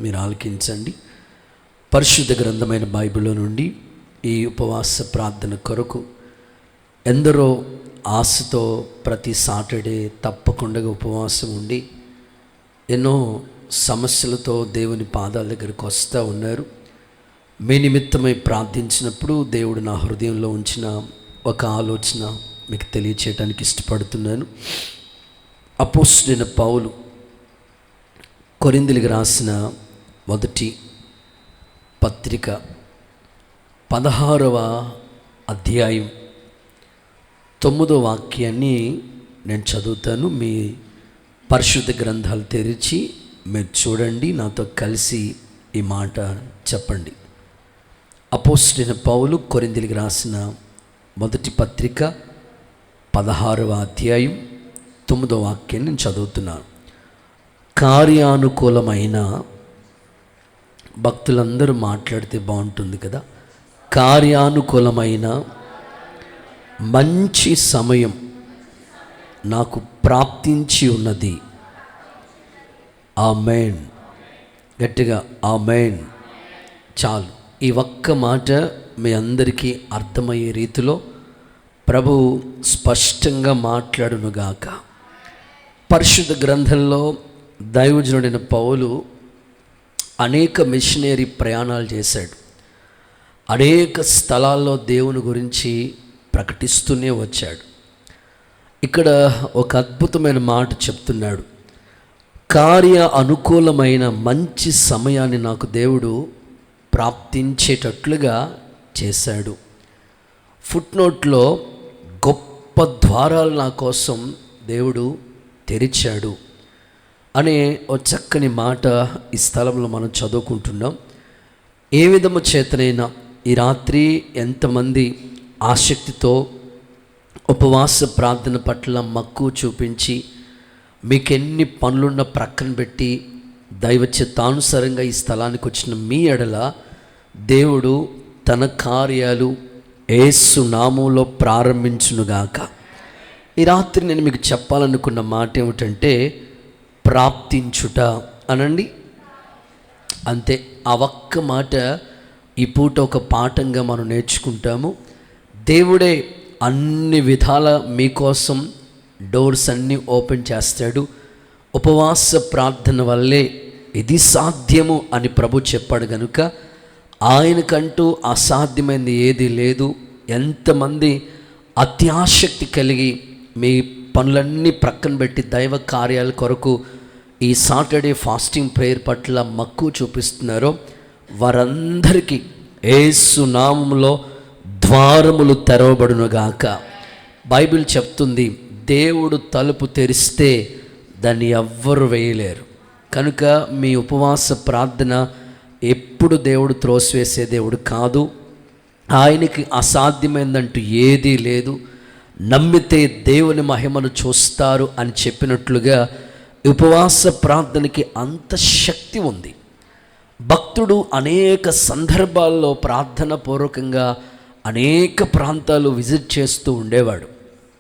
మీరు ఆలకించండి. పరిశుద్ధ గ్రంథమైన బైబిల్లో నుండి ఈ ఉపవాస ప్రార్థన కొరకు ఎందరో ఆశతో ప్రతి సాటర్డే తప్పకుండా ఉపవాసం ఉండి ఎన్నో సమస్యలతో దేవుని పాదాల దగ్గరికి వస్తూ ఉన్నారు. మీ నిమిత్తమై ప్రార్థించినప్పుడు దేవుడు నా హృదయంలో ఉంచిన ఒక ఆలోచన మీకు తెలియచేయడానికి ఇష్టపడుతున్నాను. అపోస్తలుడైన పౌలు కొరింథీయులకు రాసిన మొదటి పత్రిక 16వ అధ్యాయం 9వ వాక్యాన్ని నేను చదువుతాను. మీ పరిశుద్ధ గ్రంథాలు తెరిచి మీరు చూడండి, నాతో కలిసి ఈ మాట చెప్పండి. అపోస్తలుడైన పౌలు కొరింథీయులకు రాసిన మొదటి పత్రిక 16వ అధ్యాయం 9వ వాక్యాన్ని నేను చదువుతున్నాను. కార్యానుకూలమైన, భక్తులందరూ మాట్లాడితే బాగుంటుంది కదా, కార్యానుకూలమైన మంచి సమయం నాకు ప్రాప్తించి ఉన్నది. ఆమేన్. గట్టిగా ఆమేన్. చాలు. ఈ ఒక్క మాట మీ అందరికీ అర్థమయ్యే రీతిలో ప్రభువు స్పష్టంగా మాట్లాడునుగాక. పరిశుద్ధ గ్రంథంలో దైవజనుడైన పౌలు అనేక మిషనరీ ప్రయాణాలు చేశాడు. అనేక స్థలాల్లో దేవుని గురించి ప్రకటిస్తూనే వచ్చాడు. ఇక్కడ ఒక అద్భుతమైన మాట చెప్తున్నాడు. కార్య అనుకూలమైన మంచి సమయాన్ని నాకు దేవుడు ప్రాప్తించేటట్లుగా చేశాడు. ఫుట్నోట్లో గొప్ప ద్వారాలు నా కోసం దేవుడు తెరిచాడు అనే ఒక చక్కని మాట ఈ స్థలంలో మనం చదువుకుంటున్నాం. ఏ విధము చేతనైనా ఈ రాత్రి ఎంతమంది ఆసక్తితో ఉపవాస ప్రార్థన పట్ల మక్కువ చూపించి మీకెన్ని పనులున్న ప్రక్కన పెట్టి దైవ చిత్తానుసారంగా ఈ స్థలానికి వచ్చిన మీ ఎడల దేవుడు తన కార్యాలు యేసు నామములో ప్రారంభించునుగాక. ఈ రాత్రి నేను మీకు చెప్పాలనుకున్న మాట ఏమిటంటే ప్రాప్తించుట అనండి. అంతే. ఆ ఒక్క మాట ఈ పూట ఒక పాఠంగా మనం నేర్చుకుంటాము. దేవుడే అన్ని విధాల మీకోసం డోర్స్ అన్నీ ఓపెన్ చేస్తాడు. ఉపవాస ప్రార్థన వల్లే ఇది సాధ్యము అని ప్రభు చెప్పాడు కనుక ఆయనకంటూ అసాధ్యమైనది ఏది లేదు. ఎంతమంది అత్యాసక్తి కలిగి మీ పనులన్నీ ప్రక్కన పెట్టి దైవ కార్యాల కొరకు ఈ సాటర్డే ఫాస్టింగ్ ప్రేయర్ పట్ల మక్కువ చూపిస్తున్నారో వారందరికీ యేసు నామములో ద్వారములు తెరవబడునుగాక. బైబిల్ చెప్తుంది, దేవుడు తలుపు తెరిస్తే దాన్ని ఎవ్వరు వేయలేరు. కనుక మీ ఉపవాస ప్రార్థన ఎప్పుడు దేవుడు త్రోసివేసే దేవుడు కాదు. ఆయనకి అసాధ్యమైందంటూ ఏదీ లేదు. నమ్మితే దేవుని మహిమను చూస్తారు అని చెప్పినట్లుగా ఉపవాస ప్రార్థనకి అంత శక్తి ఉంది. భక్తుడు అనేక సందర్భాల్లో ప్రార్థన పూర్వకంగా అనేక ప్రాంతాలు విజిట్ చేస్తూ ఉండేవాడు.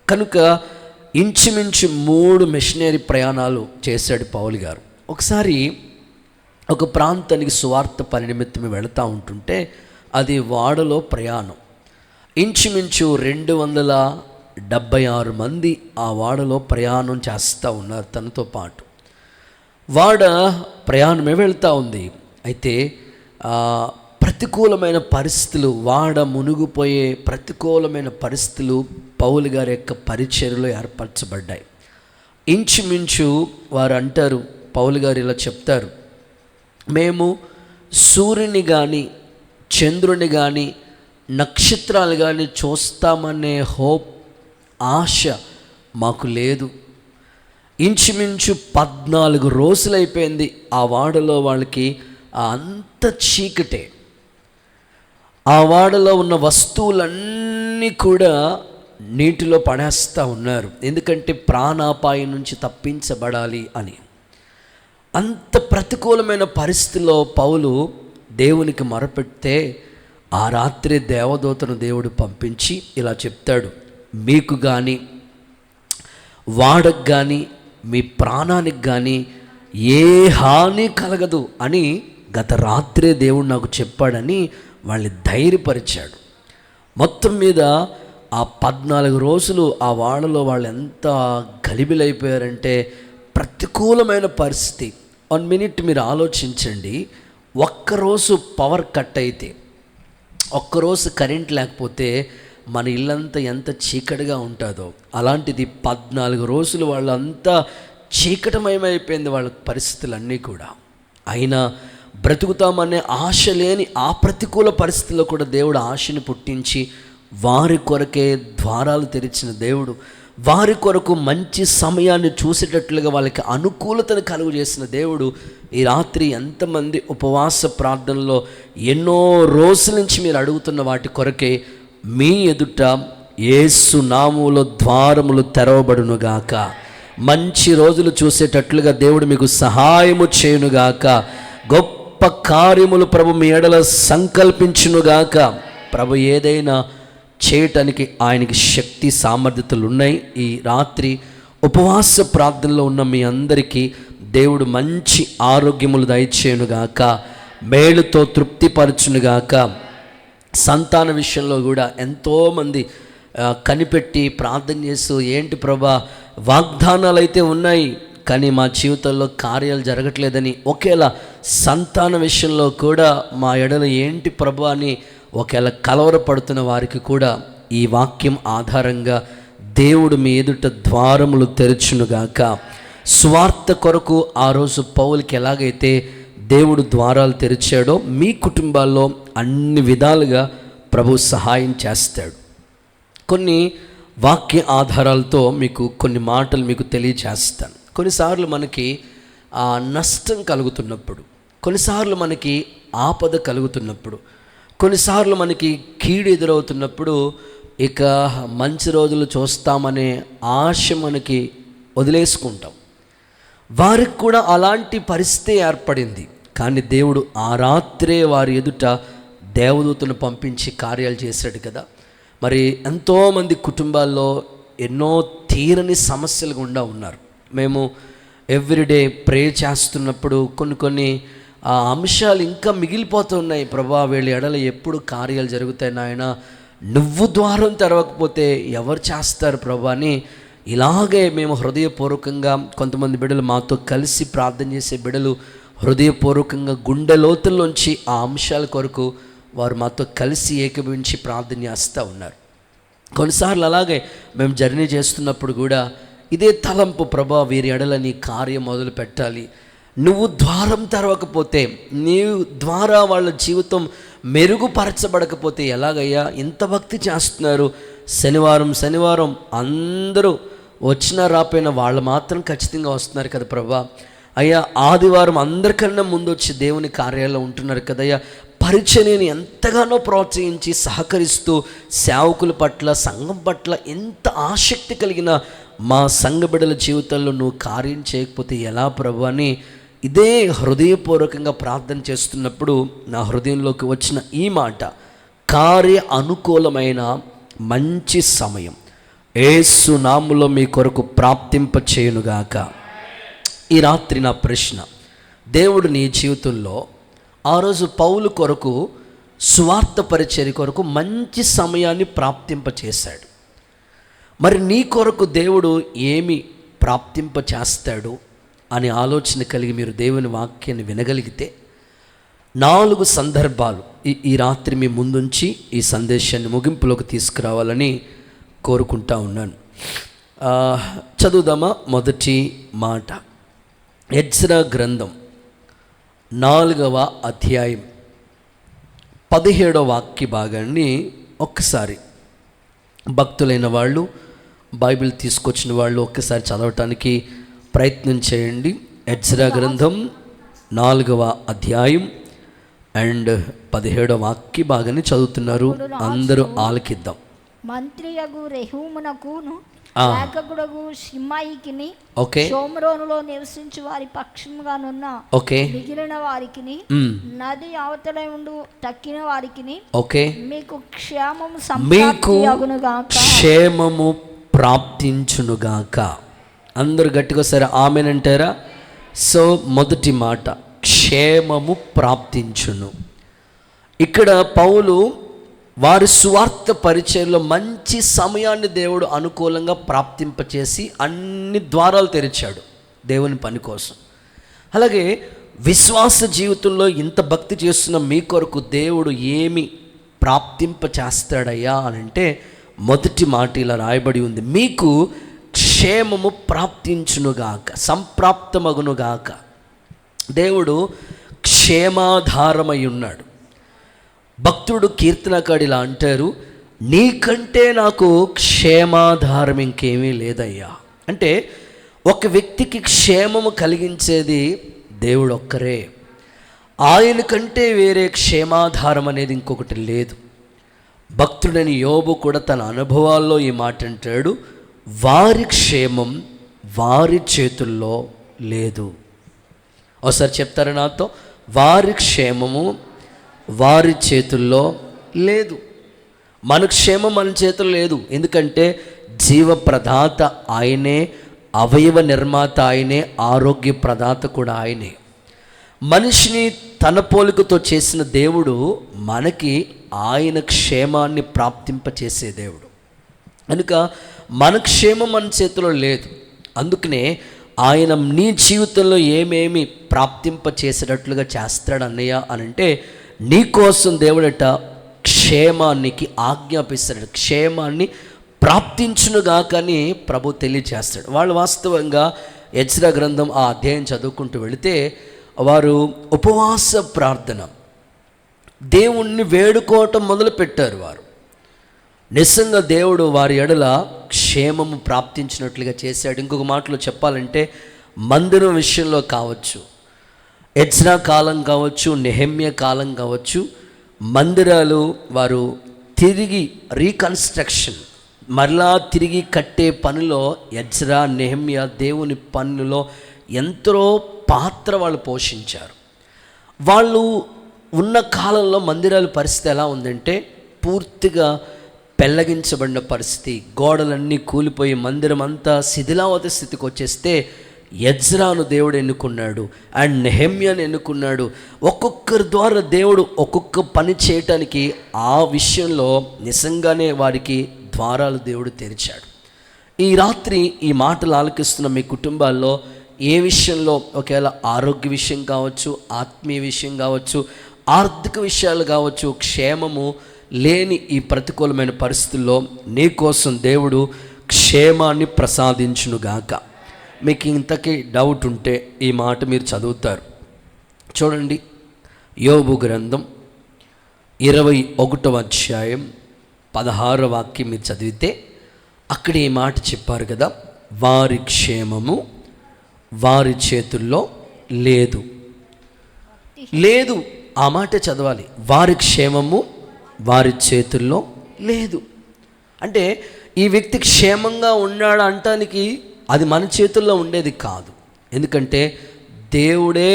కనుక ఇంచుమించు 3 మిషనరీ ప్రయాణాలు చేశాడు పౌలు గారు. ఒకసారి ఒక ప్రాంతానికి సువార్త పని నిమిత్తం వెళుతూ ఉంటుంటే అది వాడలో ప్రయాణం. ఇంచుమించు 276 మంది ఆ వాడలో ప్రయాణం చేస్తూ ఉన్నారు తనతో పాటు. వాడ ప్రయాణమే వెళ్తూ ఉంది. అయితే ప్రతికూలమైన పరిస్థితులు, వాడ మునిగిపోయే ప్రతికూలమైన పరిస్థితులు పౌలు గారి యొక్క పరిచర్యలో ఏర్పరచబడ్డాయి. ఇంచుమించు వారు అంటారు, పౌలు గారు ఇలా చెప్తారు, మేము సూర్యుని కానీ చంద్రుని కానీ నక్షత్రాలు కానీ చూస్తామనే హోప్, ఆశ మాకు లేదు. ఇంచుమించు 14 రోజులైపోయింది ఆ వాడలో వాళ్ళకి అంత చీకటే. ఆ వాడలో ఉన్న వస్తువులన్నీ కూడా నీటిలో పడేస్తూ ఉన్నారు, ఎందుకంటే ప్రాణాపాయం నుంచి తప్పించబడాలి అని. అంత ప్రతికూలమైన పరిస్థితిలో పౌలు దేవునికి మొరపెడితే ఆ రాత్రి దేవదూతను దేవుడు పంపించి ఇలా చెప్తాడు, మీకు కానీ వాడకు కానీ మీ ప్రాణానికి కానీ ఏ హాని కలగదు అని గత రాత్రే దేవుడు నాకు చెప్పాడని వాళ్ళని ధైర్యపరిచాడు. మొత్తం మీద ఆ 14 రోజులు ఆ వాడలో వాళ్ళు ఎంత గలిబిలైపోయారంటే, ప్రతికూలమైన పరిస్థితి. 1 మినిట్ మీరు ఆలోచించండి. ఒక్కరోజు పవర్ కట్ అయితే, ఒక్కరోజు కరెంట్ లేకపోతే మన ఇల్లంతా ఎంత చీకటిగా ఉంటుందో, అలాంటిది 14 రోజులు వాళ్ళంతా చీకటమయమైపోయింది వాళ్ళ పరిస్థితులన్నీ కూడా. అయినా బ్రతుకుతామనే ఆశ లేని ఆ ప్రతికూల పరిస్థితుల్లో కూడా దేవుడు ఆశని పుట్టించి వారి కొరకే ద్వారాలు తెరిచిన దేవుడు, వారి కొరకు మంచి సమయాన్ని చూసేటట్లుగా వాళ్ళకి అనుకూలతను కలుగు చేసిన దేవుడు ఈ రాత్రి ఎంతమంది ఉపవాస ప్రార్థనలో ఎన్నో రోజుల నుంచి మీరు అడుగుతున్న వాటి కొరకే మీ ఎదుట యేసు నామములో ద్వారములు తెరవబడునుగాక. మంచి రోజులు చూసేటట్లుగా దేవుడు మీకు సహాయము చేయునుగాక. గొప్ప కార్యములు ప్రభు మీ ఎడల సంకల్పించునుగాక. ప్రభు ఏదైనా చేయటానికి ఆయనకి శక్తి సామర్థ్యతలు ఉన్నాయి. ఈ రాత్రి ఉపవాస ప్రార్థనలో ఉన్న మీ అందరికీ దేవుడు మంచి ఆరోగ్యములు దయచేయునుగాక, మేలుతో తృప్తిపరచునుగాక. సంతాన విషయంలో కూడా ఎంతోమంది కనిపెట్టి ప్రార్థన చేస్తూ, ఏంటి ప్రభా వాగ్దానాలు అయితే ఉన్నాయి కానీ మా జీవితంలో కార్యాలు జరగట్లేదని, ఒకేలా సంతాన విషయంలో కూడా మా ఎడల ఏంటి ప్రభా అని ఒకవేళ కలవరపడుతున్న వారికి కూడా ఈ వాక్యం ఆధారంగా దేవుడు మీ ఎదుట ద్వారములు తెరచునుగాక. స్వార్థ కొరకు ఆ రోజు పౌలుకి ఎలాగైతే దేవుడు ద్వారాలు తెరిచాడో మీ కుటుంబాల్లో అన్ని విధాలుగా ప్రభు సహాయం చేస్తాడు. కొన్ని వాక్య ఆధారాలతో మీకు కొన్ని మాటలు మీకు తెలియచేస్తాను. కొన్నిసార్లు మనకి నష్టం కలుగుతున్నప్పుడు, కొన్నిసార్లు మనకి ఆపద కలుగుతున్నప్పుడు, కొన్నిసార్లు మనకి కీడు ఎదురవుతున్నప్పుడు ఇక మంచి రోజులు చూస్తామనే ఆశ మనకి వదిలేసుకుంటాం. వారికి కూడా అలాంటి పరిస్థితి ఏర్పడింది. కానీ దేవుడు ఆ రాత్రే వారి ఎదుట దేవదూతను పంపించి కార్యాలు చేశాడు కదా. మరి ఎంతోమంది కుటుంబాల్లో ఎన్నో తీరని సమస్యలు గుండా ఉన్నారు. మేము ఎవ్రీడే ప్రే చేస్తున్నప్పుడు కొన్ని ఆ అంశాలు ఇంకా మిగిలిపోతున్నాయి. ప్రభా వీళ్ళ ఎడల ఎప్పుడు కార్యాలు జరుగుతాయి నాయన, నువ్వు ద్వారం తెరవకపోతే ఎవరు చేస్తారు ప్రభా అని ఇలాగే మేము హృదయపూర్వకంగా, కొంతమంది బిడ్డలు మాతో కలిసి ప్రార్థన చేసే బిడ్డలు హృదయపూర్వకంగా గుండె లోతుల్లోంచి ఆ అంశాల కొరకు వారు మాతో కలిసి ఏకీభవించి ప్రార్థన చేస్తూ ఉన్నారు. కొన్నిసార్లు అలాగే మేము జర్నీ చేస్తున్నప్పుడు కూడా ఇదే తలంపు, ప్రభా వీరి ఎడల నీ కార్యం మొదలు పెట్టాలి, నువ్వు ద్వారం తెరవకపోతే, నీ ద్వారా వాళ్ళ జీవితం మెరుగుపరచబడకపోతే ఎలాగయ్యా? ఇంత భక్తి చేస్తున్నారు, శనివారం అందరూ వచ్చినా రాపోయినా వాళ్ళు మాత్రం ఖచ్చితంగా వస్తున్నారు కదా ప్రభా. అయ్యా ఆదివారం అందరికన్నా ముందు వచ్చి దేవుని కార్యాలయంలో ఉంటున్నారు కదయ్యా. పరిచర్యని ఎంతగానో ప్రోత్సహించి సహకరిస్తూ సేవకుల పట్ల, సంఘం పట్ల ఎంత ఆసక్తి కలిగిన మా సంఘ బిడ్డల జీవితంలో నువ్వు కార్యం చేయకపోతే ఎలా ప్రభు అని ఇదే హృదయపూర్వకంగా ప్రార్థన చేస్తున్నప్పుడు నా హృదయంలోకి వచ్చిన ఈ మాట, కార్య అనుకూలమైన మంచి సమయం యేసు నామములో మీ కొరకు ప్రాప్తింప చేయునుగాక. ఈ రాత్రి నా ప్రశ్న, దేవుడు నీ జీవితంలో ఆ రోజు పౌలు కొరకు సువార్త పరిచర్య కొరకు మంచి సమయాన్ని ప్రాప్తింప చేశాడు. మరి నీ కొరకు దేవుడు ఏమి ప్రాప్తింప చేస్తాడు అనే ఆలోచన కలిగి మీరు దేవుని వాక్యాన్ని వినగలిగితే 4 సందర్భాలు ఈ రాత్రి మీ ముందుంచి ఈ సందేశాన్ని ముగింపులోకి తీసుకురావాలని కోరుకుంటా ఉన్నాను. చదువుదామా? మొదటి మాట, ఎజ్రా గ్రంథం 4వ అధ్యాయం 17వ వాక్య భాగాన్ని ఒక్కసారి భక్తులైన వాళ్ళు, బైబిల్ తీసుకొచ్చిన వాళ్ళు ఒక్కసారి చదవటానికి ప్రయత్నం చేయండి. ఎజ్రా గ్రంథం 4వ అధ్యాయం అండ్ 17వ వాక్య భాగాన్ని చదువుతున్నారు, అందరూ ఆలకిద్దాం. మంత్రియగు రెహూమునకును లేఖకుడగు షిమ్మాయికిని షోమ్రోనులో నివసించు వారి పక్షముగానున్న మిగిలిన వారికిని నది అవతల ఉండు తక్కిన వారికిని మీకు క్షేమము సంప్రాప్తియగునుగాక, క్షేమము ప్రాప్తించునుగాక. అందరూ గట్టిగా సరే ఆమేన్ అంటారా? సో మొదటి మాట, క్షేమము ప్రాప్తించును. ఇక్కడ పౌలు వారి సువార్త పరిచయంలో మంచి సమయాన్ని దేవుడు అనుకూలంగా ప్రాప్తింపచేసి అన్ని ద్వారాలు తెరిచాడు దేవుని పని కోసం. అలాగే విశ్వాస జీవితంలో ఇంత భక్తి చేస్తున్న మీ కొరకు దేవుడు ఏమి ప్రాప్తింప చేస్తాడయ్యా అని అంటే మొదటి మాట ఇలా రాయబడి ఉంది, మీకు క్షేమము ప్రాప్తించునుగాక, సంప్రాప్తమగునుగాక. దేవుడు క్షేమాధారమై ఉన్నాడు. భక్తుడు కీర్తనకాడు ఇలా అంటారు, నీకంటే నాకు క్షేమాధారం ఇంకేమీ లేదయ్యా. అంటే ఒక వ్యక్తికి క్షేమము కలిగించేది దేవుడు ఒక్కరే. ఆయన కంటే వేరే క్షేమాధారం అనేది ఇంకొకటి లేదు. భక్తుడని యోబు కూడా తన అనుభవాల్లో ఈ మాట అంటాడు, వారి క్షేమం వారి చేతుల్లో లేదు. ఒకసారి చెప్తారా నాతో, వారి క్షేమము వారి చేతుల్లో లేదు. మన క్షేమం మన చేతుల్లో లేదు. ఎందుకంటే జీవ ప్రదాత ఆయనే, అవయవ నిర్మాత ఆయనే, ఆరోగ్య ప్రదాత కూడా ఆయనే. మనిషిని తన పోలికతో చేసిన దేవుడు మనకి ఆయన క్షేమాన్ని ప్రాప్తింపచేసే దేవుడు. కనుక మన క్షేమం మన చేతిలో లేదు. అందుకనే ఆయన నీ జీవితంలో ఏమేమి ప్రాప్తింప చేసేటట్లుగా చేస్తాడు అన్నయ్య అని అంటే, నీ కోసం దేవుడట క్షేమానికి ఆజ్ఞాపిస్తాడు, క్షేమాన్ని ప్రాప్తించునుగా కానీ ప్రభు తెలియచేస్తాడు. వాళ్ళు వాస్తవంగా ఎజ్రా గ్రంథం ఆ అధ్యాయం చదువుకుంటూ వెళితే వారు ఉపవాస ప్రార్థన, దేవుణ్ణి వేడుకోవటం మొదలుపెట్టారు. వారు నిజంగా దేవుడు వారి ఎడల క్షేమము ప్రాప్తించినట్లుగా చేశాడు. ఇంకొక మాటలో చెప్పాలంటే మందిరం విషయంలో కావచ్చు, ఎజ్రా కాలం కావచ్చు, నెహెమ్యా కాలం కావచ్చు, మందిరాలు వారు తిరిగి రీకన్స్ట్రక్షన్ మరలా తిరిగి కట్టే పనిలో ఎజ్రా నెహెమ్యా దేవుని పనులలో ఎంతో పాత్ర వాళ్ళు పోషించారు. వాళ్ళు ఉన్న కాలంలో మందిరాల పరిస్థితి ఎలా ఉందంటే పూర్తిగా పెళ్ళగించబడిన పరిస్థితి, గోడలన్నీ కూలిపోయి మందిరం అంతా శిథిలావత స్థితికి వచ్చేస్తే ఎజ్రాను దేవుడు ఎన్నుకున్నాడు అండ్ నెహెమ్యాను ఎన్నుకున్నాడు. ఒక్కొక్కరి ద్వారా దేవుడు ఒక్కొక్క పని చేయటానికి ఆ విషయంలో నిజంగానే వారికి ద్వారాలు దేవుడు తెరిచాడు. ఈ రాత్రి ఈ మాటలు ఆలకిస్తున్న మీ కుటుంబాల్లో ఏ విషయంలో, ఒకవేళ ఆరోగ్య విషయం కావచ్చు, ఆత్మీయ విషయం కావచ్చు, ఆర్థిక విషయాలు కావచ్చు, క్షేమము లేని ఈ ప్రతికూలమైన పరిస్థితుల్లో నీ కోసం దేవుడు క్షేమాన్ని ప్రసాదించునుగాక. మీకు ఇంతకీ డౌట్ ఉంటే ఈ మాట మీరు చదువుతారు. చూడండి, యోబు గ్రంథం 21వ అధ్యాయం 16వ వాక్యం మీరు చదివితే అక్కడ ఈ మాట చెప్పారు కదా, వారి క్షేమము వారి చేతుల్లో లేదు. లేదు, ఆ మాట చదవాలి. వారి క్షేమము వారి చేతుల్లో లేదు. అంటే ఈ వ్యక్తి క్షేమంగా ఉన్నాడు అంటానికి అది మన చేతుల్లో ఉండేది కాదు. ఎందుకంటే దేవుడే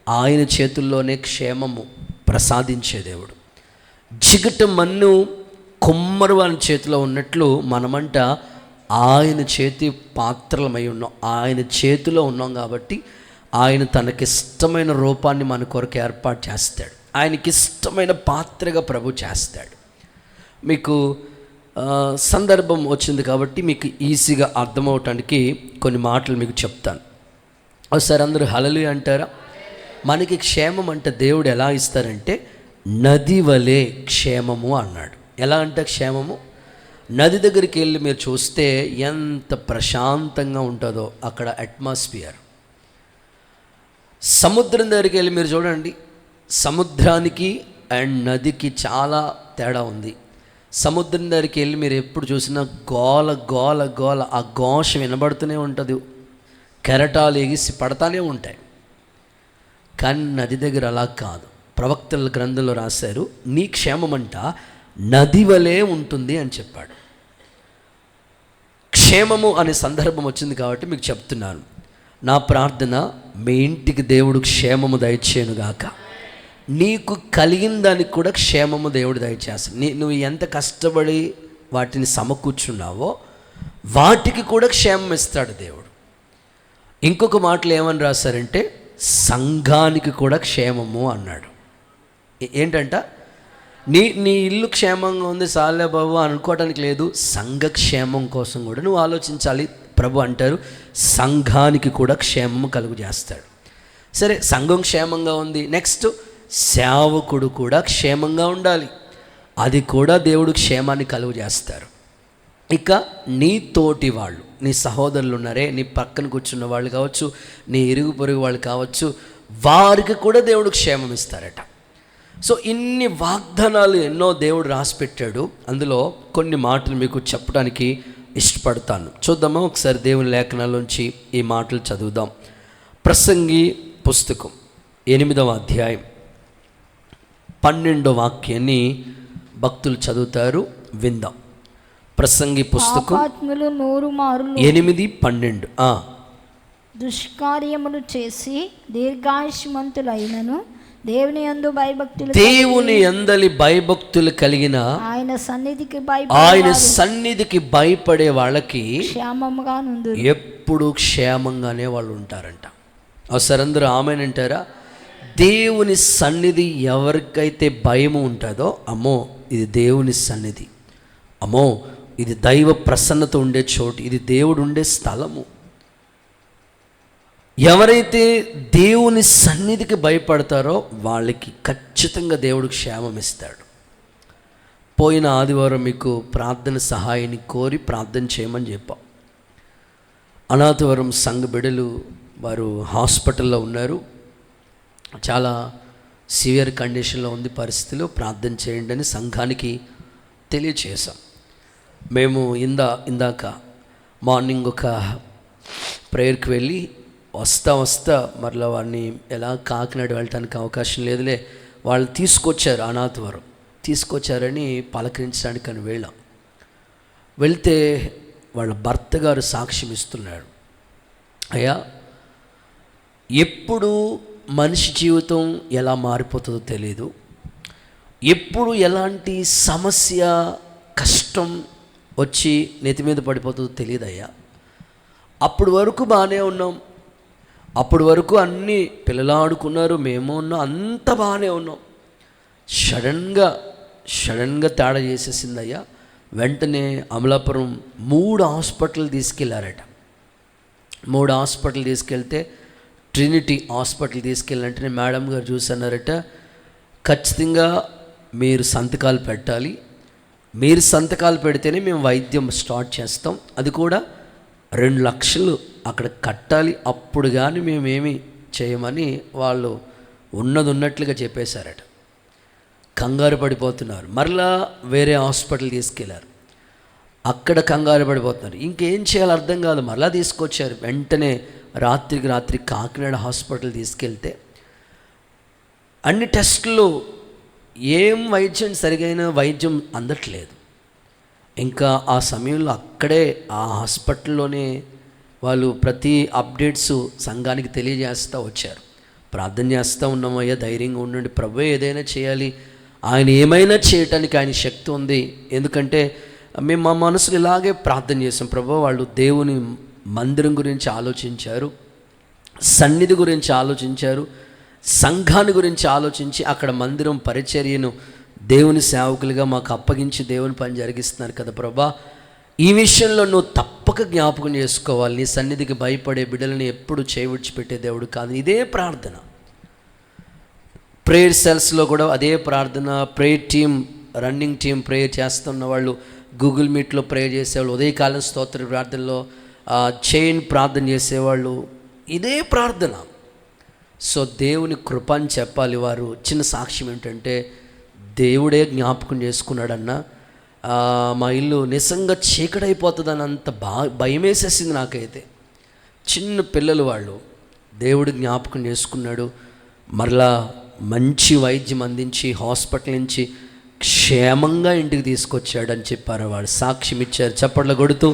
ఆయన చేతుల్లోనే క్షేమము ప్రసాదించే దేవుడు. జిగట మన్ను కొమ్మరు వాని చేతిలో ఉన్నట్లు మనమంట ఆయన చేతి పాత్రలమై ఉన్నాం. ఆయన చేతిలో ఉన్నాం కాబట్టి ఆయన తనకిష్టమైన రూపాన్ని మన కొరకు ఏర్పాటు చేస్తాడు. ఆయనకి ఇష్టమైన పాత్రగా ప్రభు చేస్తాడు. మీకు సందర్భం వచ్చింది కాబట్టి మీకు ఈజీగా అర్థమవటానికి కొన్ని మాటలు మీకు చెప్తాను. ఒకసారి అందరూ హల్లెలూయా అంటారా? మనకి క్షేమం అంటే దేవుడు ఎలా ఇస్తారంటే నది వలె క్షేమము అన్నాడు. ఎలా అంటే క్షేమము, నది దగ్గరికి వెళ్ళి మీరు చూస్తే ఎంత ప్రశాంతంగా ఉంటుందో అక్కడ అట్మాస్ఫియర్. సముద్రం దగ్గరికి వెళ్ళి మీరు చూడండి, సముద్రానికి అండ్ నదికి చాలా తేడా ఉంది. సముద్రం దగ్గరికి వెళ్ళి మీరు ఎప్పుడు చూసినా గోల గోల గోల, ఆ ఘోష వినబడుతూనే ఉంటుంది, కెరటాలు ఎగిసి పడతానే ఉంటాయి. కానీ నది దగ్గర అలా కాదు. ప్రవక్తల గ్రంథంలో రాశారు, నీ క్షేమమంట నది వలె ఉంటుంది అని చెప్పాడు. క్షేమము అనే సందర్భం వచ్చింది కాబట్టి మీకు చెప్తున్నాను. నా ప్రార్థన, మీ ఇంటికి దేవుడు క్షేమము దయచేయనుగాక. నీకు కలిగిన దానికి కూడా క్షేమము దేవుడు దయచేస్తాడు. నువ్వు ఎంత కష్టపడి వాటిని సమకూర్చున్నావో వాటికి కూడా క్షేమం ఇస్తాడు దేవుడు. ఇంకొక మాటలు ఏమని రాశారంటే సంఘానికి కూడా క్షేమము అన్నాడు. ఏంటంట, నీ ఇల్లు క్షేమంగా ఉంది సాలే బాబు అనుకోవడానికి లేదు, సంఘ క్షేమం కోసం కూడా నువ్వు ఆలోచించాలి. ప్రభు అంటారు సంఘానికి కూడా క్షేమము కలుగు చేస్తాడు. సరే, సంఘం క్షేమంగా ఉంది, నెక్స్ట్ సేవకుడు కూడా క్షేమంగా ఉండాలి, అది కూడా దేవుడు క్షేమాన్ని కలుగు చేస్తారు. ఇక నీ తోటి వాళ్ళు, నీ సహోదరులు ఉన్నారే, నీ పక్కన కూర్చున్న వాళ్ళు కావచ్చు, నీ ఇరుగు పొరుగు వాళ్ళు కావచ్చు, వారికి కూడా దేవుడు క్షేమం ఇస్తారట. సో ఇన్ని వాగ్దానాలు ఎన్నో దేవుడు రాసిపెట్టాడు. అందులో కొన్ని మాటలు మీకు చెప్పడానికి ఇష్టపడతాను. చూద్దామా ఒకసారి దేవుని లేఖనాల్లోంచి ఈ మాటలు చదువుదాం. ప్రసంగి పుస్తకం 8వ అధ్యాయం 12వ వాక్యాన్ని భక్తులు చదువుతారు, విందాం. ప్రసంగి పుస్తకం 8:12. దుష్కార్యములు చేసి దీర్ఘాయుష్మంతులైనను దేవుని యందలి భయభక్తులు కలిగిన ఆయన సన్నిధికి భయపడే వాళ్ళకి క్షేమముగా నుండు, ఎప్పుడు క్షేమంగానే వాళ్ళు ఉంటారంట. ఒకసారి అందరూ ఆమేనంటారా? దేవుని సన్నిధి ఎవరికైతే భయము ఉంటుందో, అమ్మో ఇది దేవుని సన్నిధి, అమ్మో ఇది దైవ ప్రసన్నత ఉండే చోటు, ఇది దేవుడు ఉండే స్థలము. ఎవరైతే దేవుని సన్నిధికి భయపడతారో వాళ్ళకి ఖచ్చితంగా దేవుడు క్షేమం ఇస్తాడు. పోయిన ఆదివారం మీకు ప్రార్థన సహాయాన్ని కోరి ప్రార్థన చేయమని చెప్పాం. అనాథవరం సంఘ బిడ్డలు వారు హాస్పిటల్లో ఉన్నారు, చాలా సివియర్ కండిషన్లో ఉంది పరిస్థితులు, ప్రార్థన చేయండి అని సంఘానికి తెలియచేసాం. మేము ఇందాక మార్నింగ్ ఒక ప్రేయర్కి వెళ్ళి వస్తా మరలా వాడిని ఎలా కాకినాడ వెళ్ళటానికి అవకాశం లేదులే, వాళ్ళు తీసుకొచ్చారు, అనాథవరం తీసుకొచ్చారని పలకరించడానికి అని వెళ్ళాం. వెళ్తే వాళ్ళ భర్త గారు సాక్ష్యం ఇస్తున్నాడు, అయ్యా ఎప్పుడు మనిషి జీవితం ఎలా మారిపోతుందో తెలియదు, ఎప్పుడు ఎలాంటి సమస్య కష్టం వచ్చి నెత్తి మీద పడిపోతుందో తెలియదు అయ్యా. అప్పుడు వరకు బాగానే ఉన్నాం, అప్పటి వరకు అన్నీ పిల్లలు ఆడుకున్నారు, మేము ఉన్నాం, అంత బాగానే ఉన్నాం. సడన్గా తేడా చేసేసిందయ్యా. వెంటనే అమలాపురం 3 హాస్పిటల్ తీసుకెళ్ళారట. 3 హాస్పిటల్ తీసుకెళ్తే ట్రినిటీ హాస్పిటల్ తీసుకెళ్ళినట్టునే మేడం గారు చూసన్నారట, ఖచ్చితంగా మీరు సంతకాలు పెట్టాలి, మీరు సంతకాలు పెడితేనే మేము వైద్యం స్టార్ట్ చేస్తాం, అది కూడా 2 లక్షలు అక్కడ కట్టాలి, అప్పుడు కానీ మేమేమి చేయమని వాళ్ళు ఉన్నట్లుగా చెప్పేశారట. కంగారు పడిపోతున్నారు. మరలా వేరే హాస్పిటల్ తీసుకెళ్లారు, అక్కడ కంగారు పడిపోతున్నారు. ఇంకేం చేయాలో అర్థం కాదు, మరలా తీసుకొచ్చారు. వెంటనే రాత్రి కాకినాడ హాస్పిటల్ తీసుకెళ్తే అన్ని టెస్టులు ఏం వైద్యం సరిగైన వైద్యం అందట్లేదు. ఇంకా ఆ సమయంలో అక్కడే ఆ హాస్పిటల్లోనే వాళ్ళు ప్రతి అప్డేట్స్ సంఘానికి తెలియజేస్తూ వచ్చారు. ప్రార్థన చేస్తూ ఉన్నామయ్యా, ధైర్యంగా ఉండండి, ప్రభువే ఏదైనా చేయాలి, ఆయన ఏమైనా చేయటానికి ఆయన శక్తి ఉంది. ఎందుకంటే మేము మా మనసులో ఇలాగే ప్రార్థన చేసాం, ప్రభు వాళ్ళు దేవుని మందిరం గురించి ఆలోచించారు, సన్నిధి గురించి ఆలోచించారు, సంఘాన్ని గురించి ఆలోచించి అక్కడ మందిరం పరిచర్యను దేవుని సేవకులుగా మాకు అప్పగించి దేవుని పని జరిగిస్తున్నారు కదా ప్రభా, ఈ విషయంలో నువ్వు తప్పక జ్ఞాపకం చేసుకోవాలి, నీ సన్నిధికి భయపడే బిడ్డలని ఎప్పుడు చేవిడిచిపెట్టే దేవుడు కాదు. ఇదే ప్రార్థన ప్రేయర్ సెల్స్లో కూడా అదే ప్రార్థన. Prayer team, running team prayer చేస్తున్న వాళ్ళు, గూగుల్ మీట్లో ప్రేయర్ చేసేవాళ్ళు, ఉదయకాలం స్తోత్ర ప్రార్థనలో చైన్ ప్రార్థన చేసేవాళ్ళు, ఇదే ప్రార్థన. సో దేవుని కృప అని చెప్పాలి. వారు చిన్న సాక్ష్యం ఏంటంటే, దేవుడే జ్ఞాపకం చేసుకున్నాడన్న, మా ఇల్లు నిజంగా చీకటైపోతుందని అంత భయం వేసేసింది నాకైతే. చిన్న పిల్లలు వాళ్ళు, దేవుడు జ్ఞాపకం చేసుకున్నాడు, మరలా మంచి వైద్యం అందించి హాస్పిటల్ నుంచి క్షేమంగా ఇంటికి తీసుకొచ్చాడని చెప్పారు. వాళ్ళు సాక్ష్యం ఇచ్చారు. చప్పట్లు కొడుతూ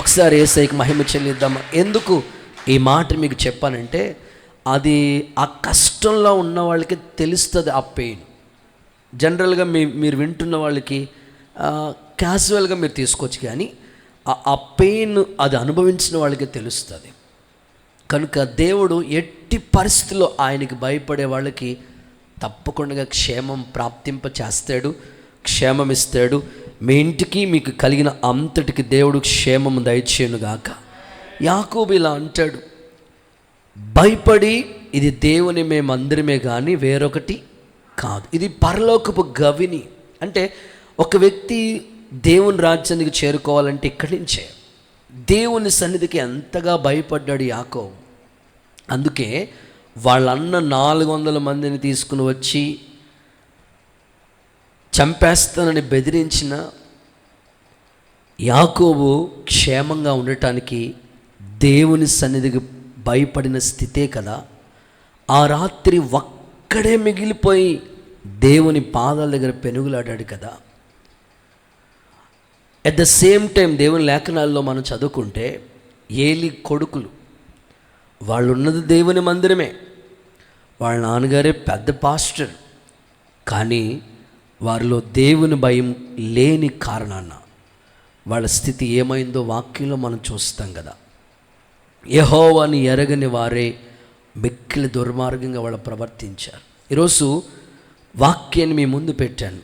ఒకసారి యేసయ్యకి మహిమ చెల్లిద్దాం. ఎందుకు ఈ మాట మీకు చెప్పానంటే, అది ఆ కష్టంలో ఉన్న వాళ్ళకి తెలుస్తుంది ఆ పెయిన్. జనరల్గా మీరు వింటున్న వాళ్ళకి క్యాజువల్గా మీరు తీసుకోవచ్చు, కానీ ఆ పెయిన్ అది అనుభవించిన వాళ్ళకి తెలుస్తుంది. కనుక దేవుడు ఎట్టి పరిస్థితుల్లో ఆయనకి భయపడే వాళ్ళకి తప్పకుండా క్షేమం ప్రాప్తింప చేస్తాడు, క్షేమం ఇస్తాడు. మీ ఇంటికి మీకు కలిగిన అంతటికి దేవుడు క్షేమం దయచేయునుగాక. యాకోబు ఇలా అంటాడు, భయపడి ఇది దేవుని మేమందరమే కానీ వేరొకటి కాదు, ఇది పరలోకపు గవిని. అంటే ఒక వ్యక్తి దేవుని రాజ్యానికి చేరుకోవాలంటే ఇక్కడి నుంచే దేవుని సన్నిధికి ఎంతగా భయపడ్డాడు యాకోబు. అందుకే వాళ్ళన్న 400 మందిని తీసుకుని వచ్చి చంపేస్తానని బెదిరించిన యాకోబు క్షేమంగా ఉండటానికి దేవుని సన్నిధికి భయపడిన స్థితే కదా. ఆ రాత్రి ఒక్కడే మిగిలిపోయి దేవుని పాదాల దగ్గర పెనుగులాడాడు కదా. అట్ ద సేమ్ టైం దేవుని లేఖనాల్లో మనం చదువుకుంటే ఏలి కొడుకులు వాళ్ళు ఉన్నది దేవుని మందిరమే, వాళ్ళ నాన్నగారే పెద్ద పాస్టర్, కానీ వారిలో దేవుని భయం లేని కారణాన వాళ్ళ స్థితి ఏమైందో వాక్యంలో మనం చూస్తాం కదా. యెహోవాని ఎరగని వారే మిక్కిలి దుర్మార్గంగా వాళ్ళు ప్రవర్తించారు. ఈరోజు వాక్యాన్ని మీ ముందు పెట్టాను.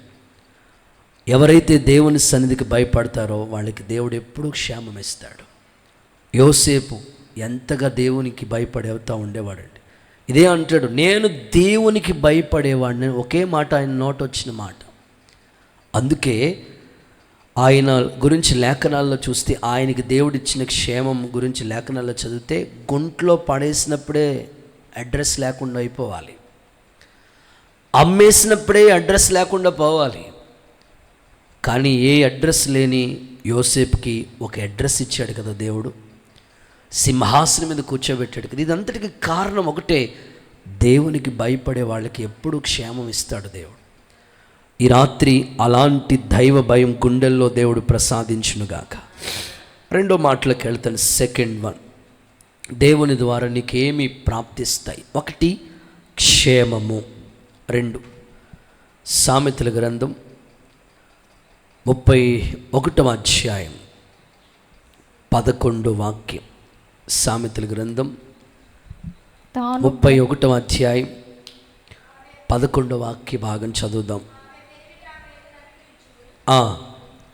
ఎవరైతే దేవుని సన్నిధికి భయపడతారో వాళ్ళకి దేవుడు ఎప్పుడూ క్షేమం ఇస్తాడు. యోసేపు ఎంతగా దేవునికి భయపడేవుతా ఉండేవాడండి. ఇదే అంటాడు, నేను దేవునికి భయపడేవాడిని. ఒకే మాట ఆయన నోట వచ్చిన మాట. అందుకే ఆయన గురించి లేఖనాల్లో చూస్తే ఆయనకి దేవుడిచ్చిన క్షేమం గురించి లేఖనాల్లో చదివితే గుంట్లో పడేసినప్పుడే అడ్రస్ లేకుండా అయిపోవాలి, అమ్మేసినప్పుడే అడ్రస్ లేకుండా పోవాలి. కానీ ఏ అడ్రస్ లేని యోసేపుకి ఒక అడ్రస్ ఇచ్చాడు కదా దేవుడు, సింహాసనం మీద కూర్చోబెట్టాడు కదా. ఇదంతటికి కారణం ఒకటే, దేవునికి భయపడే వాళ్ళకి ఎప్పుడూ క్షేమం ఇస్తాడు దేవుడు. ఈ రాత్రి అలాంటి దైవ భయం గుండెల్లో దేవుడు ప్రసాదించునుగాక. రెండో మాటలకు వెళ్తాను. సెకండ్ వన్, దేవుని ద్వారా నీకేమి ప్రాప్తిస్తాయి. ఒకటి క్షేమము, 2 సామెతల గ్రంథం 31వ అధ్యాయం 11వ వాక్యం. సామెతల గ్రంథం 31వ అధ్యాయం 11వ వాక్య భాగం చదువుదాం.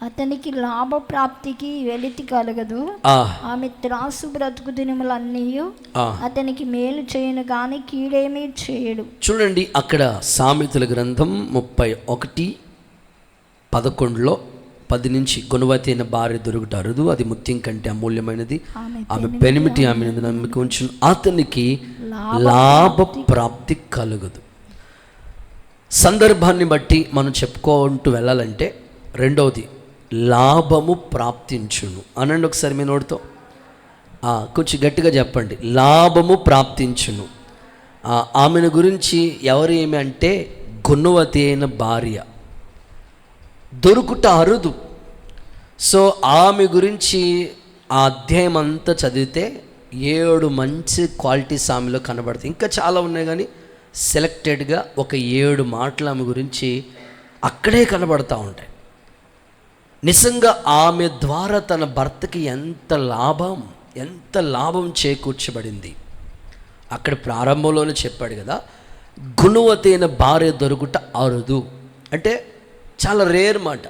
అతనికి లాభ ప్రాప్తికి వెలితి కలగదు, ఆమె త్రాసు బ్రతుకు దినములన్నీ అతనికి మేలు చేయను గాని కీడేమీ చేయడు. చూడండి, అక్కడ సామెతల గ్రంథం 31:11 10 నుంచి, గుణవతి అయిన భార్య దొరుకుట అరుదు, అది ముత్యం కంటే అమూల్యమైనది, ఆమె పెనిమిటి ఆమె నమ్మిక ఉంచును, అతనికి లాభ ప్రాప్తి కలుగదు. సందర్భాన్ని బట్టి మనం చెప్పుకుంటూ వెళ్ళాలంటే, రెండవది లాభము ప్రాప్తించును. అనండి ఒకసారి మీ నోటితో, కొంచెం గట్టిగా చెప్పండి, లాభము ప్రాప్తించును. ఆమెను గురించి ఎవరు ఏమి అంటే, గుణవతి అయిన భార్య, దొరుకుట అరుదు. సో ఆమె గురించి ఆ అధ్యాయం అంతా చదివితే 7 మంచి క్వాలిటీస్ ఆమెలో కనబడతాయి. ఇంకా చాలా ఉన్నాయి, కానీ సెలెక్టెడ్గా ఒక 7 మాటలు ఆమె గురించి అక్కడే కనబడతా ఉంటాయి. నిజంగా ఆమె ద్వారా తన భర్తకి ఎంత లాభం చేకూర్చబడింది. అక్కడ ప్రారంభంలోనే చెప్పాడు కదా, గుణవతి అయిన భార్య దొరుకుట అరుదు అంటే చాలా రేర్ మాట.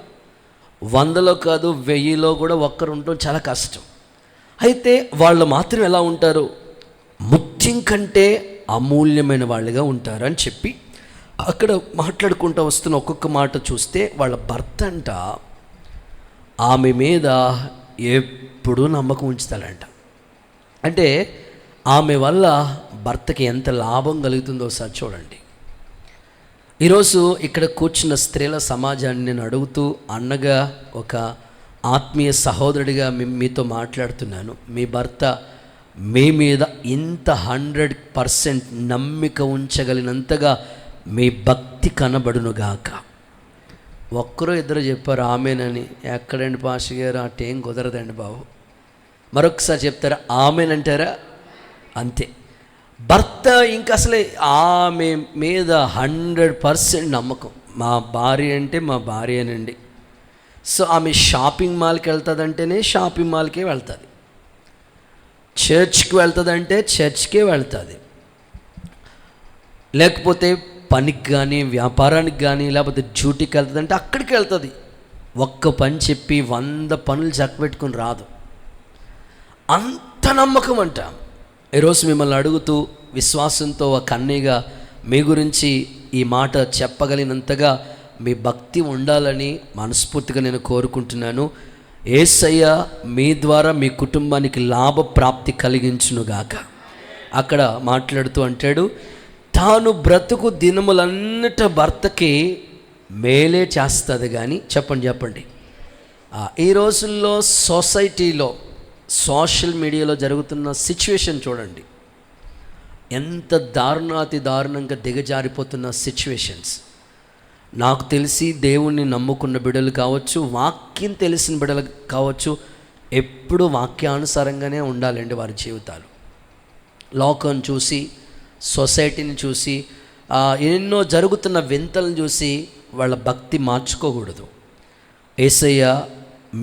100లో కాదు 1000లో కూడా ఒక్కరు ఉండటం చాలా కష్టం. అయితే వాళ్ళు మాత్రం ఎలా ఉంటారు, ముత్యం కంటే అమూల్యమైన వాళ్ళుగా ఉంటారు అని చెప్పి అక్కడ మాట్లాడుకుంటూ వస్తున్న ఒక్కొక్క మాట చూస్తే, వాళ్ళ భర్త అంట ఆమె మీద ఎప్పుడూ నమ్మకం ఉంచుతాడంట. అంటే ఆమె వల్ల భర్తకి ఎంత లాభం కలుగుతుందో ఒకసారి చూడండి. ఈరోజు ఇక్కడ కూర్చున్న స్త్రీల సమాజాన్ని నేను అడుగుతూ, అన్నగా ఒక ఆత్మీయ సహోదరుడిగా మీతో మాట్లాడుతున్నాను. మీ భర్త మీ మీద ఇంత 100% నమ్మిక ఉంచగలిగినంతగా మీ భక్తి కనబడునుగాక. ఒక్కరో ఇద్దరు చెప్పారు ఆమెనని. ఎక్కడండి పాస్టర్ గారు, అటేం కుదరదండి బాబు. మరొకసారి చెప్తారా ఆమెనంటారా? అంతే. భర్త ఇంక అసలే ఆమె మీద 100% నమ్మకం. మా భార్య అంటే మా భార్యనండి. సో ఆమె షాపింగ్ మాల్కి వెళ్తుందంటేనే షాపింగ్ మాల్కే వెళ్తుంది. చర్చ్కి వెళ్తుందంటే చర్చ్కే వెళ్తుంది, లేకపోతే పనికి కానీ వ్యాపారానికి కానీ లేకపోతే డ్యూటీకి వెళ్తుందంటే అక్కడికి వెళ్తుంది. ఒక్క పని చెప్పి 100 పనులు చక్కబెట్టుకుని రాదు. అంత నమ్మకం అంట. ఈరోజు మిమ్మల్ని అడుగుతూ విశ్వాసంతో ఒక అన్నయ్యగా మీ గురించి ఈ మాట చెప్పగలిగినంతగా మీ భక్తి ఉండాలని మనస్ఫూర్తిగా నేను కోరుకుంటున్నాను. యేసయ్య మీ ద్వారా మీ కుటుంబానికి లాభ ప్రాప్తి కలిగించునుగాక. అక్కడ మాట్లాడుతూ అంటాడు, తాను బ్రతుకు దినములన్నిట భర్తకి మేలే చేస్తుంది కానీ. చెప్పండి. ఈ రోజుల్లో సొసైటీలో సోషల్ మీడియాలో జరుగుతున్న సిచ్యువేషన్ చూడండి, ఎంత దారుణాతి దారుణంగా దిగజారిపోతున్న సిచ్యువేషన్స్. నాకు తెలిసి దేవుణ్ణి నమ్ముకున్న బిడ్డలు కావచ్చు, వాక్యం తెలిసిన బిడ్డలు కావచ్చు, ఎప్పుడు వాక్యానుసారంగానే ఉండాలండి వారి జీవితాలు. లోకం చూసి, సొసైటీని చూసి, ఎన్నో జరుగుతున్న వింతలను చూసి వాళ్ళ భక్తి మార్చుకోకూడదు. యేసయ్య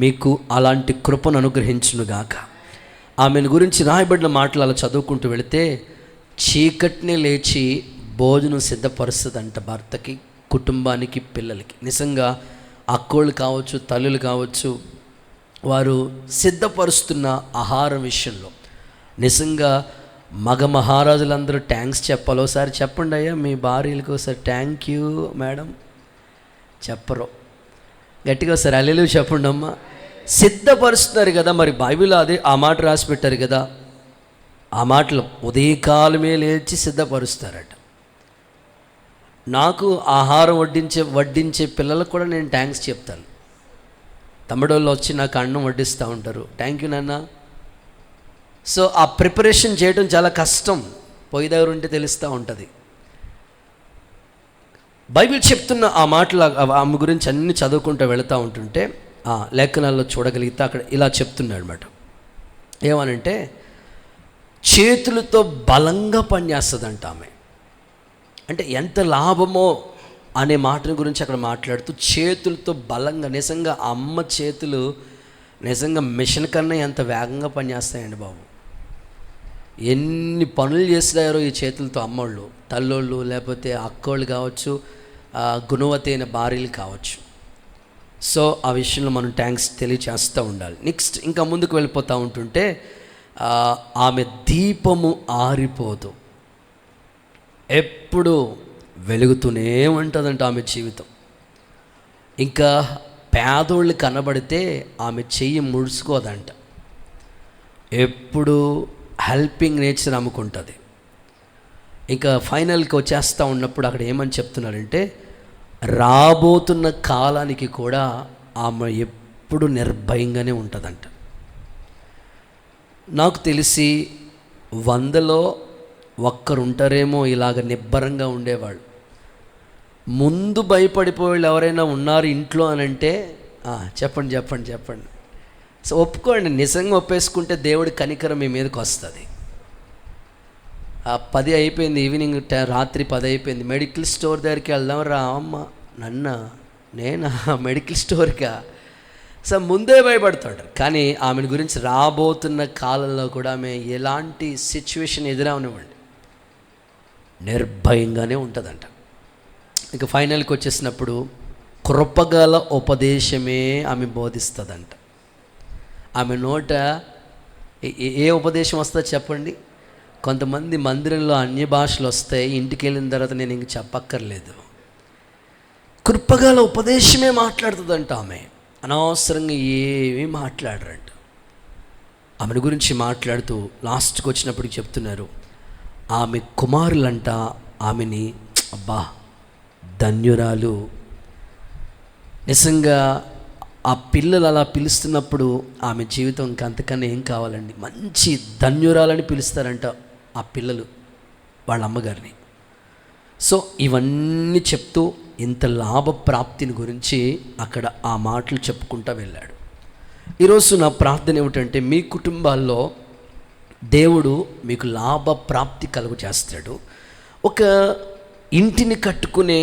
మీకు అలాంటి కృపను అనుగ్రహించునుగాక. ఆమెను గురించి రాయబడిన మాటలు అలా చదువుకుంటూ వెళితే, చీకటిని లేచి భోజనం సిద్ధపరుస్తుందంట భర్తకి, కుటుంబానికి, పిల్లలకి. నిజంగా అక్కోళ్ళు కావచ్చు, తల్లులు కావచ్చు, వారు సిద్ధపరుస్తున్న ఆహారం విషయంలో నిజంగా మగ మహారాజులందరూ థ్యాంక్స్ చెప్పాలి. ఒకసారి చెప్పండి అయ్యా మీ భార్యలకు, ఒకసారి థ్యాంక్ యూ మేడం. చెప్పరు, గట్టిగా ఒకసారి హల్లెలూయా చెప్పండి అమ్మ. సిద్ధపరుస్తున్నారు కదా, మరి బైబిల్లో అదే ఆ మాట రాసి పెట్టారు కదా. ఆ మాటలు ఉదయకాలమే లేచి సిద్ధపరుస్తారట. నాకు ఆహారం వడ్డించే పిల్లలకు కూడా నేను థ్యాంక్స్ చెప్తాను. తమ్ముడోళ్ళు వచ్చి నాకు అన్నం వడ్డిస్తూ ఉంటారు, థ్యాంక్ యూ నాన్న. సో ఆ ప్రిపరేషన్ చేయడం చాలా కష్టం, పొయ్యి దగ్గర ఉంటే తెలుస్తూ ఉంటుంది. బైబిల్ చెప్తున్న ఆ మాటలు ఆమె గురించి అన్నీ చదువుకుంటూ వెళుతూ ఉంటుంటే లేఖనాల్లో చూడగలిగితే అక్కడ ఇలా చెప్తున్నాడు అన్నమాట. ఏమనంటే చేతులతో బలంగా పనిచేస్తుందంట ఆమె. అంటే ఎంత లాభమో అనే మాటని గురించి అక్కడ మాట్లాడుతూ చేతులతో బలంగా. నిజంగా అమ్మ చేతులు నిజంగా మిషన్ కన్నా ఎంత వేగంగా పనిచేస్తాయండి బాబు. ఎన్ని పనులు చేస్తారో ఈ చేతులతో అమ్మోళ్ళు, తల్లోళ్ళు, లేకపోతే అక్కోళ్ళు కావచ్చు, గుణవతి అయిన భార్యలు కావచ్చు. సో ఆ విషయంలో మనం థ్యాంక్స్ తెలియచేస్తూ ఉండాలి. నెక్స్ట్ ఇంకా ముందుకు వెళ్ళిపోతూ ఉంటుంటే, ఆమె దీపము ఆరిపోదు, ఎప్పుడు వెలుగుతూనే ఉంటుందంట ఆమె జీవితం. ఇంకా పేదోళ్ళు కనబడితే ఆమె చెయ్యి ముడుచుకోదంట, ఎప్పుడు హెల్పింగ్ నేచర్ అమ్ముకుంటుంది. ఇంకా ఫైనల్కి వచ్చేస్తూ ఉన్నప్పుడు అక్కడ ఏమని చెప్తున్నారంటే, రాబోతున్న కాలానికి కూడా ఆమె ఎప్పుడు నిర్భయంగానే ఉంటుందంట. నాకు తెలిసి 100లో ఒక్కరుంటారేమో ఇలాగ నిబ్బరంగా ఉండేవాళ్ళు. ముందు భయపడిపోయేవాళ్ళు ఎవరైనా ఉన్నారు ఇంట్లో అని అంటే చెప్పండి. సో ఒప్పుకోండి, నిజంగా ఒప్పేసుకుంటే దేవుడి కనికరం మీ మీదకి వస్తుంది. 10 అయిపోయింది, ఈవినింగ్ రాత్రి 10 అయిపోయింది, మెడికల్ స్టోర్ దగ్గరికి వెళ్దాం రా అమ్మ. నేనా మెడికల్ స్టోర్కా? సో ముందే భయపడతాడు. కానీ ఆమెను గురించి రాబోతున్న కాలంలో కూడా ఆమె ఎలాంటి సిచ్యువేషన్ ఎదురవనివ్వండి నిర్భయంగానే ఉంటుందంట. ఇక ఫైనల్కి వచ్చేసినప్పుడు కృపగల ఉపదేశమే ఆమె బోధిస్తుందంట. ఆమె నోట ఏ ఉపదేశం వస్తుందో చెప్పండి. కొంతమంది మందిరంలో అన్య భాషలు వస్తాయి, ఇంటికి వెళ్ళిన తర్వాత నేను ఇంక చెప్పక్కర్లేదు. కృపగల ఉపదేశమే మాట్లాడుతుందంట ఆమె. అనవసరంగా ఏమీ మాట్లాడరంట. ఆమెను గురించి మాట్లాడుతూ లాస్ట్కి వచ్చినప్పటికి చెప్తున్నారు, ఆమె కుమారులంట ఆమెని అబ్బా ధన్యురాలు. నిజంగా ఆ పిల్లలు అలా పిలుస్తున్నప్పుడు ఆమె జీవితం ఇంకంతకన్నా ఏం కావాలండి, మంచి ధన్యురాలని పిలుస్తారంట ఆ పిల్లలు వాళ్ళ అమ్మగారిని. సో ఇవన్నీ చెప్తూ ఇంత లాభప్రాప్తిని గురించి అక్కడ ఆ మాటలు చెప్పుకుంటూ వెళ్ళాడు. ఈరోజు నా ప్రార్థన ఏమిటంటే, మీ కుటుంబాల్లో దేవుడు మీకు లాభప్రాప్తి కలుగు చేస్తాడు. ఒక ఇంటిని కట్టుకునే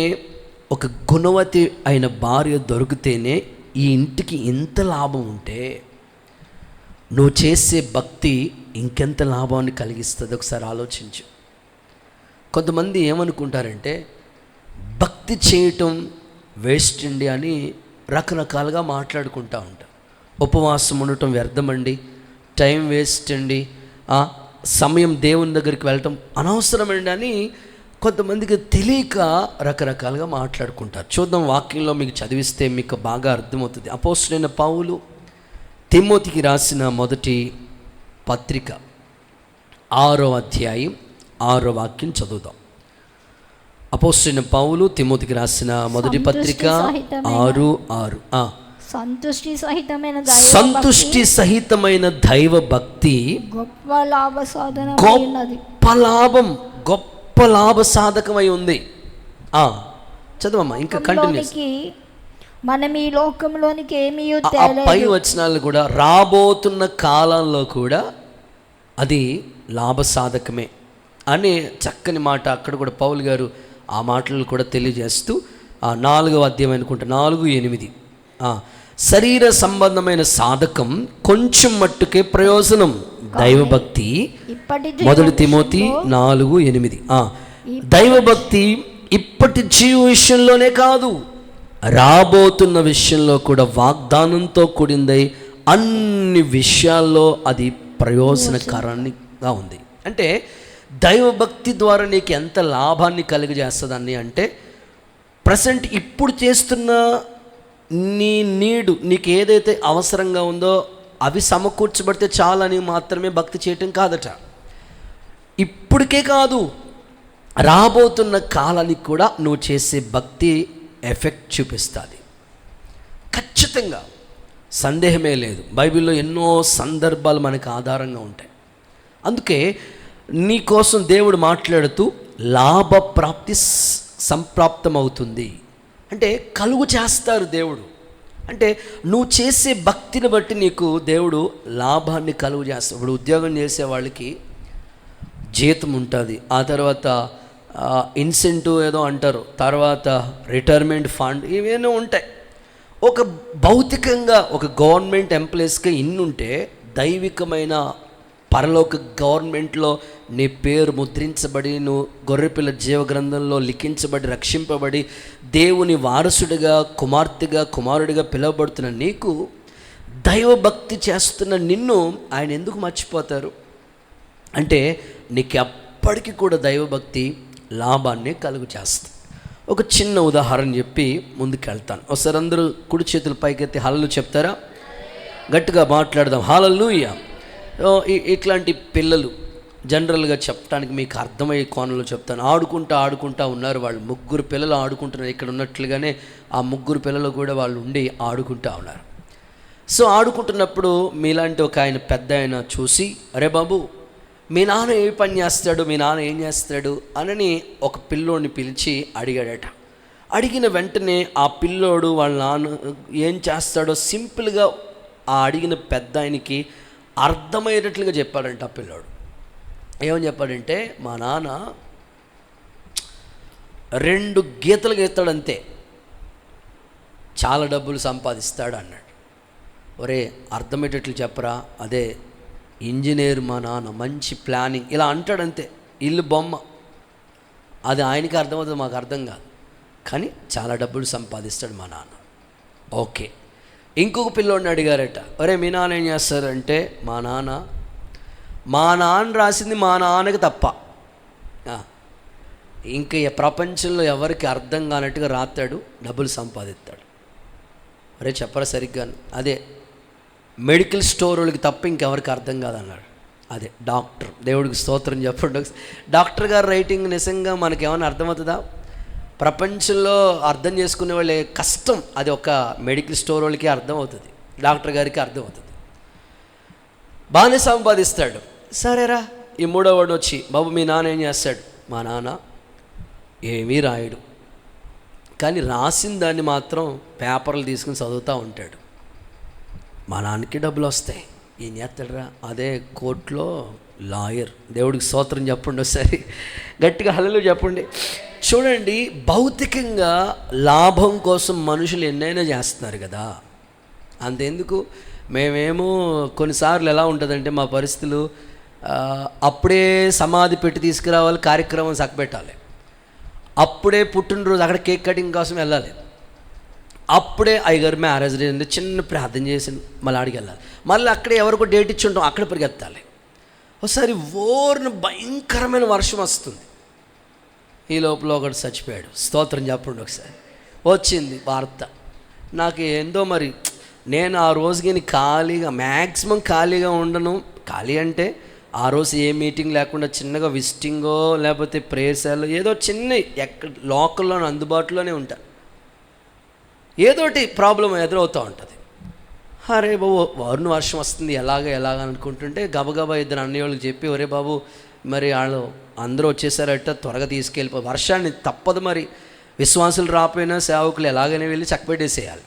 ఒక గుణవతి అయిన భార్య దొరికితేనే ఈ ఇంటికి ఎంత లాభం ఉంటే, నువ్వు చేసే భక్తి ఇంకెంత లాభాన్ని కలిగిస్తుంది ఒకసారి ఆలోచించు. కొంతమంది ఏమనుకుంటారంటే భక్తి చేయటం వేస్ట్ అండి అని రకరకాలుగా మాట్లాడుకుంటూ ఉంటారు. ఉపవాసం ఉండటం వ్యర్థమండి, టైం వేస్ట్ అండి, సమయం దేవుని దగ్గరికి వెళ్ళటం అనవసరమండి అని కొంతమందికి తెలియక రకరకాలుగా మాట్లాడుకుంటారు. చూద్దాం, వాక్యంలో మీకు చదివిస్తే మీకు బాగా అర్థమవుతుంది. అపోస్తలుడైన పౌలు తిమోతికి రాసిన మొదటి పత్రిక 6వ అధ్యాయం 6వ వాక్యం చదువుదాం. అపోస్తలుడైన పౌలు తిమోతికి రాసిన మొదటి పత్రిక 6:6. సంతుష్టి సహితమైన దైవ భక్తి గొప్ప లాభ సాధకమై ఉంది. చదవమ్మా, ఇంకా కంటిన్యూస్. మనం ఈ లోకంలోనికి ఏమీ పై వచనాలు కూడా రాబోతున్న కాలంలో కూడా అది లాభ సాధకమే అనే చక్కని మాట అక్కడ కూడా పౌలు గారు ఆ మాటలు కూడా తెలియజేస్తూ 4వ అధ్యాయం అనుకుంటా 4:8 శరీర సంబంధమైన సాధకం కొంచెం మట్టుకే ప్రయోజనం, దైవభక్తి. మొదటి తిమోతి 4:8. దైవభక్తి ఇప్పటి జీవ విషయంలోనే కాదు, రాబోతున్న విషయంలో కూడా వాగ్దానంతో కూడిందై అన్ని విషయాల్లో అది ప్రయోజనకరంగా ఉంది. అంటే దైవభక్తి ద్వారా నీకు ఎంత లాభాన్ని కలిగజేస్తుందని అంటే, ప్రజెంట్ ఇప్పుడు చేస్తున్న నీకు ఏదైతే అవసరంగా ఉందో అవి సమకూర్చబడితే చాలని మాత్రమే భక్తి చేయటం కాదట. ఇప్పటికే కాదు, రాబోతున్న కాలానికి కూడా నువ్వు చేసే భక్తి ఎఫెక్ట్ చూపిస్తుంది ఖచ్చితంగా, సందేహమే లేదు. బైబిల్లో ఎన్నో సందర్భాలు మనకు ఆధారంగా ఉంటాయి. అందుకే నీ కోసం దేవుడు మాట్లాడుతూ లాభప్రాప్తి సంప్రాప్తమవుతుంది అంటే కలుగు చేస్తారు దేవుడు. అంటే నువ్వు చేసే భక్తిని బట్టి నీకు దేవుడు లాభాన్ని కలుగు చేస్తాడు. ఇప్పుడు ఉద్యోగం చేసే వాళ్ళకి జీతం ఉంటుంది, ఆ తర్వాత ఇన్సెంటివ్ ఏదో అంటారు, తర్వాత రిటైర్మెంట్ ఫండ్, ఇవేనో ఉంటాయి. ఒక భౌతికంగా ఒక గవర్నమెంట్ ఎంప్లాయీస్కి ఇన్నుంటే, దైవికమైన పరలోక గవర్నమెంట్లో నీ పేరు ముద్రించబడి నువ్వు గొర్రెపిల్ల జీవగ్రంథంలో లిఖించబడి రక్షింపబడి దేవుని వారసుడిగా కుమార్తెగా కుమారుడిగా పిలువబడుతున్న నీకు, దైవభక్తి చేస్తున్న నిన్ను ఆయన ఎందుకు మర్చిపోతారు అంటే, నీకు ఎప్పటికీ కూడా దైవభక్తి లాభాన్ని కలుగు చేస్తుంది. ఒక చిన్న ఉదాహరణ చెప్పి ముందుకు వెళ్తాను. ఒకసారి అందరూ కుడి చేతుల పైకెత్తి హల్లెలూయా చెప్తారా? గట్టిగా మాట్లాడదాం, హల్లెలూయా. ఇట్లాంటి పిల్లలు జనరల్గా చెప్పడానికి మీకు అర్థమయ్యే కోణంలో చెప్తాను. ఆడుకుంటా ఉన్నారు వాళ్ళు, 3 పిల్లలు ఆడుకుంటున్నారు. ఇక్కడ ఉన్నట్లుగానే ఆ 3 పిల్లలు కూడా వాళ్ళు ఉండి ఆడుకుంటూ ఉన్నారు. సో ఆడుకుంటున్నప్పుడు మీలాంటి ఒక ఆయన పెద్ద ఆయన చూసి, అరే బాబు మీ నాన్న ఏ పని చేస్తాడు, మీ నాన్న ఏం చేస్తాడు అని ఒక పిల్లోడిని పిలిచి అడిగాడట. అడిగిన వెంటనే ఆ పిల్లోడు వాళ్ళ నాన్న ఏం చేస్తాడో సింపుల్గా ఆ అడిగిన పెద్ద ఆయనకి అర్థమయ్యేటట్లుగా చెప్పాడంట. ఆ పిల్లోడు ఏమని చెప్పాడంటే, మా నాన్న 2 గీతలు గీస్తాడంతే, చాలా డబ్బులు సంపాదిస్తాడు అన్నాడు. ఒరే అర్థమయ్యేటట్లు చెప్పరా, అదే ఇంజనీర్ మా నాన్న, మంచి ప్లానింగ్, ఇలా అంటాడంతే, ఇల్లు బొమ్మ. అది ఆయనకి అర్థమవుతుంది, మాకు అర్థం కాదు, కానీ చాలా డబ్బులు సంపాదిస్తాడు మా నాన్న. ఓకే. ఇంకొక పిల్లోడిని అడిగారట, ఒరే మీ నాన్న ఏం చేస్తారంటే, మా నాన్న రాసింది మా నాన్నకి తప్ప ఇంకా ప్రపంచంలో ఎవరికి అర్థం కానట్టుగా రాస్తాడు, డబ్బులు సంపాదిస్తాడు. అరే చెప్పరా సరిగ్గా, అదే మెడికల్ స్టోర్ వాళ్ళకి తప్ప ఇంకెవరికి అర్థం కాదన్నాడు. అదే డాక్టర్. దేవుడికి స్తోత్రం చెప్పండి. డాక్టర్ గారు రైటింగ్ నిజంగా మనకి ఏమైనా అర్థమవుతుందా? ప్రపంచంలో అర్థం చేసుకునే వాళ్ళే కష్టం. అది ఒక మెడికల్ స్టోర్ వాళ్ళకి అర్థమవుతుంది, డాక్టర్ గారికి అర్థమవుతుంది. బాగానే సంపాదిస్తాడు. సరేరా, ఈ 3వ వాడు వచ్చి, బాబు మీ నాన్న ఏం చేస్తాడు? మా నాన్న ఏమీ రాయడు, కానీ రాసిన దాన్ని మాత్రం పేపర్లు తీసుకుని చదువుతూ ఉంటాడు. మా నాన్నకి డబ్బులు వస్తాయి, ఏం చేస్తాడురా? అదే కోర్టులో లాయర్. దేవుడికి స్తోత్రం చెప్పండి, ఒకసారి గట్టిగా హల్లెలూయా చెప్పండి. చూడండి, భౌతికంగా లాభం కోసం మనుషులు ఎన్నైనా చేస్తున్నారు కదా. అంతెందుకు, మేమేమో కొన్నిసార్లు ఎలా ఉంటుందంటే మా పరిస్థితులు, అప్పుడే సమాధి పెట్టి తీసుకురావాలి, కార్యక్రమం సక్కబెట్టాలి, అప్పుడే పుట్టినరోజు అక్కడ కేక్ కటింగ్ కోసం వెళ్ళాలి, అప్పుడే అయ్యగారు మ్యారేజ్ డే ఉంది చిన్న ప్రార్థన చేసి మళ్ళీ ఆడికి వెళ్ళాలి, మళ్ళీ అక్కడే ఎవరికో డేట్ ఇచ్చి ఉంటాం అక్కడ పరిగెత్తాలి. ఒకసారి ఓర్న భయంకరమైన వర్షం వస్తుంది, ఈ లోపల ఒకటి చచ్చిపోయాడు. స్తోత్రం చెప్పండి. ఒకసారి వచ్చింది వార్త. నాకు ఏందో మరి, నేను ఆ రోజుకి ఖాళీగా మ్యాక్సిమం ఖాళీగా ఉండను. ఖాళీ అంటే ఆ రోజు ఏ మీటింగ్ లేకుండా చిన్నగా విజిటింగో లేకపోతే ప్రేయర్సాలో ఏదో చిన్న ఎక్కడ లోకల్లో అందుబాటులోనే ఉంటాను. ఏదోటి ప్రాబ్లం ఎదురవుతూ ఉంటుంది. అరే బాబు వరుణ వర్షం వస్తుంది ఎలాగ అనుకుంటుంటే గబగబా ఇద్దరు అన్నయ్య వాళ్ళకి చెప్పి, ఒరే బాబు మరి వాళ్ళు అందరూ వచ్చేసారట, త్వరగా తీసుకెళ్ళిపో, వర్షాన్ని తప్పదు మరి, విశ్వాసులు రాపోయినా సేవకులు ఎలాగైనా వెళ్ళి చక్కబెట్టేసేయాలి.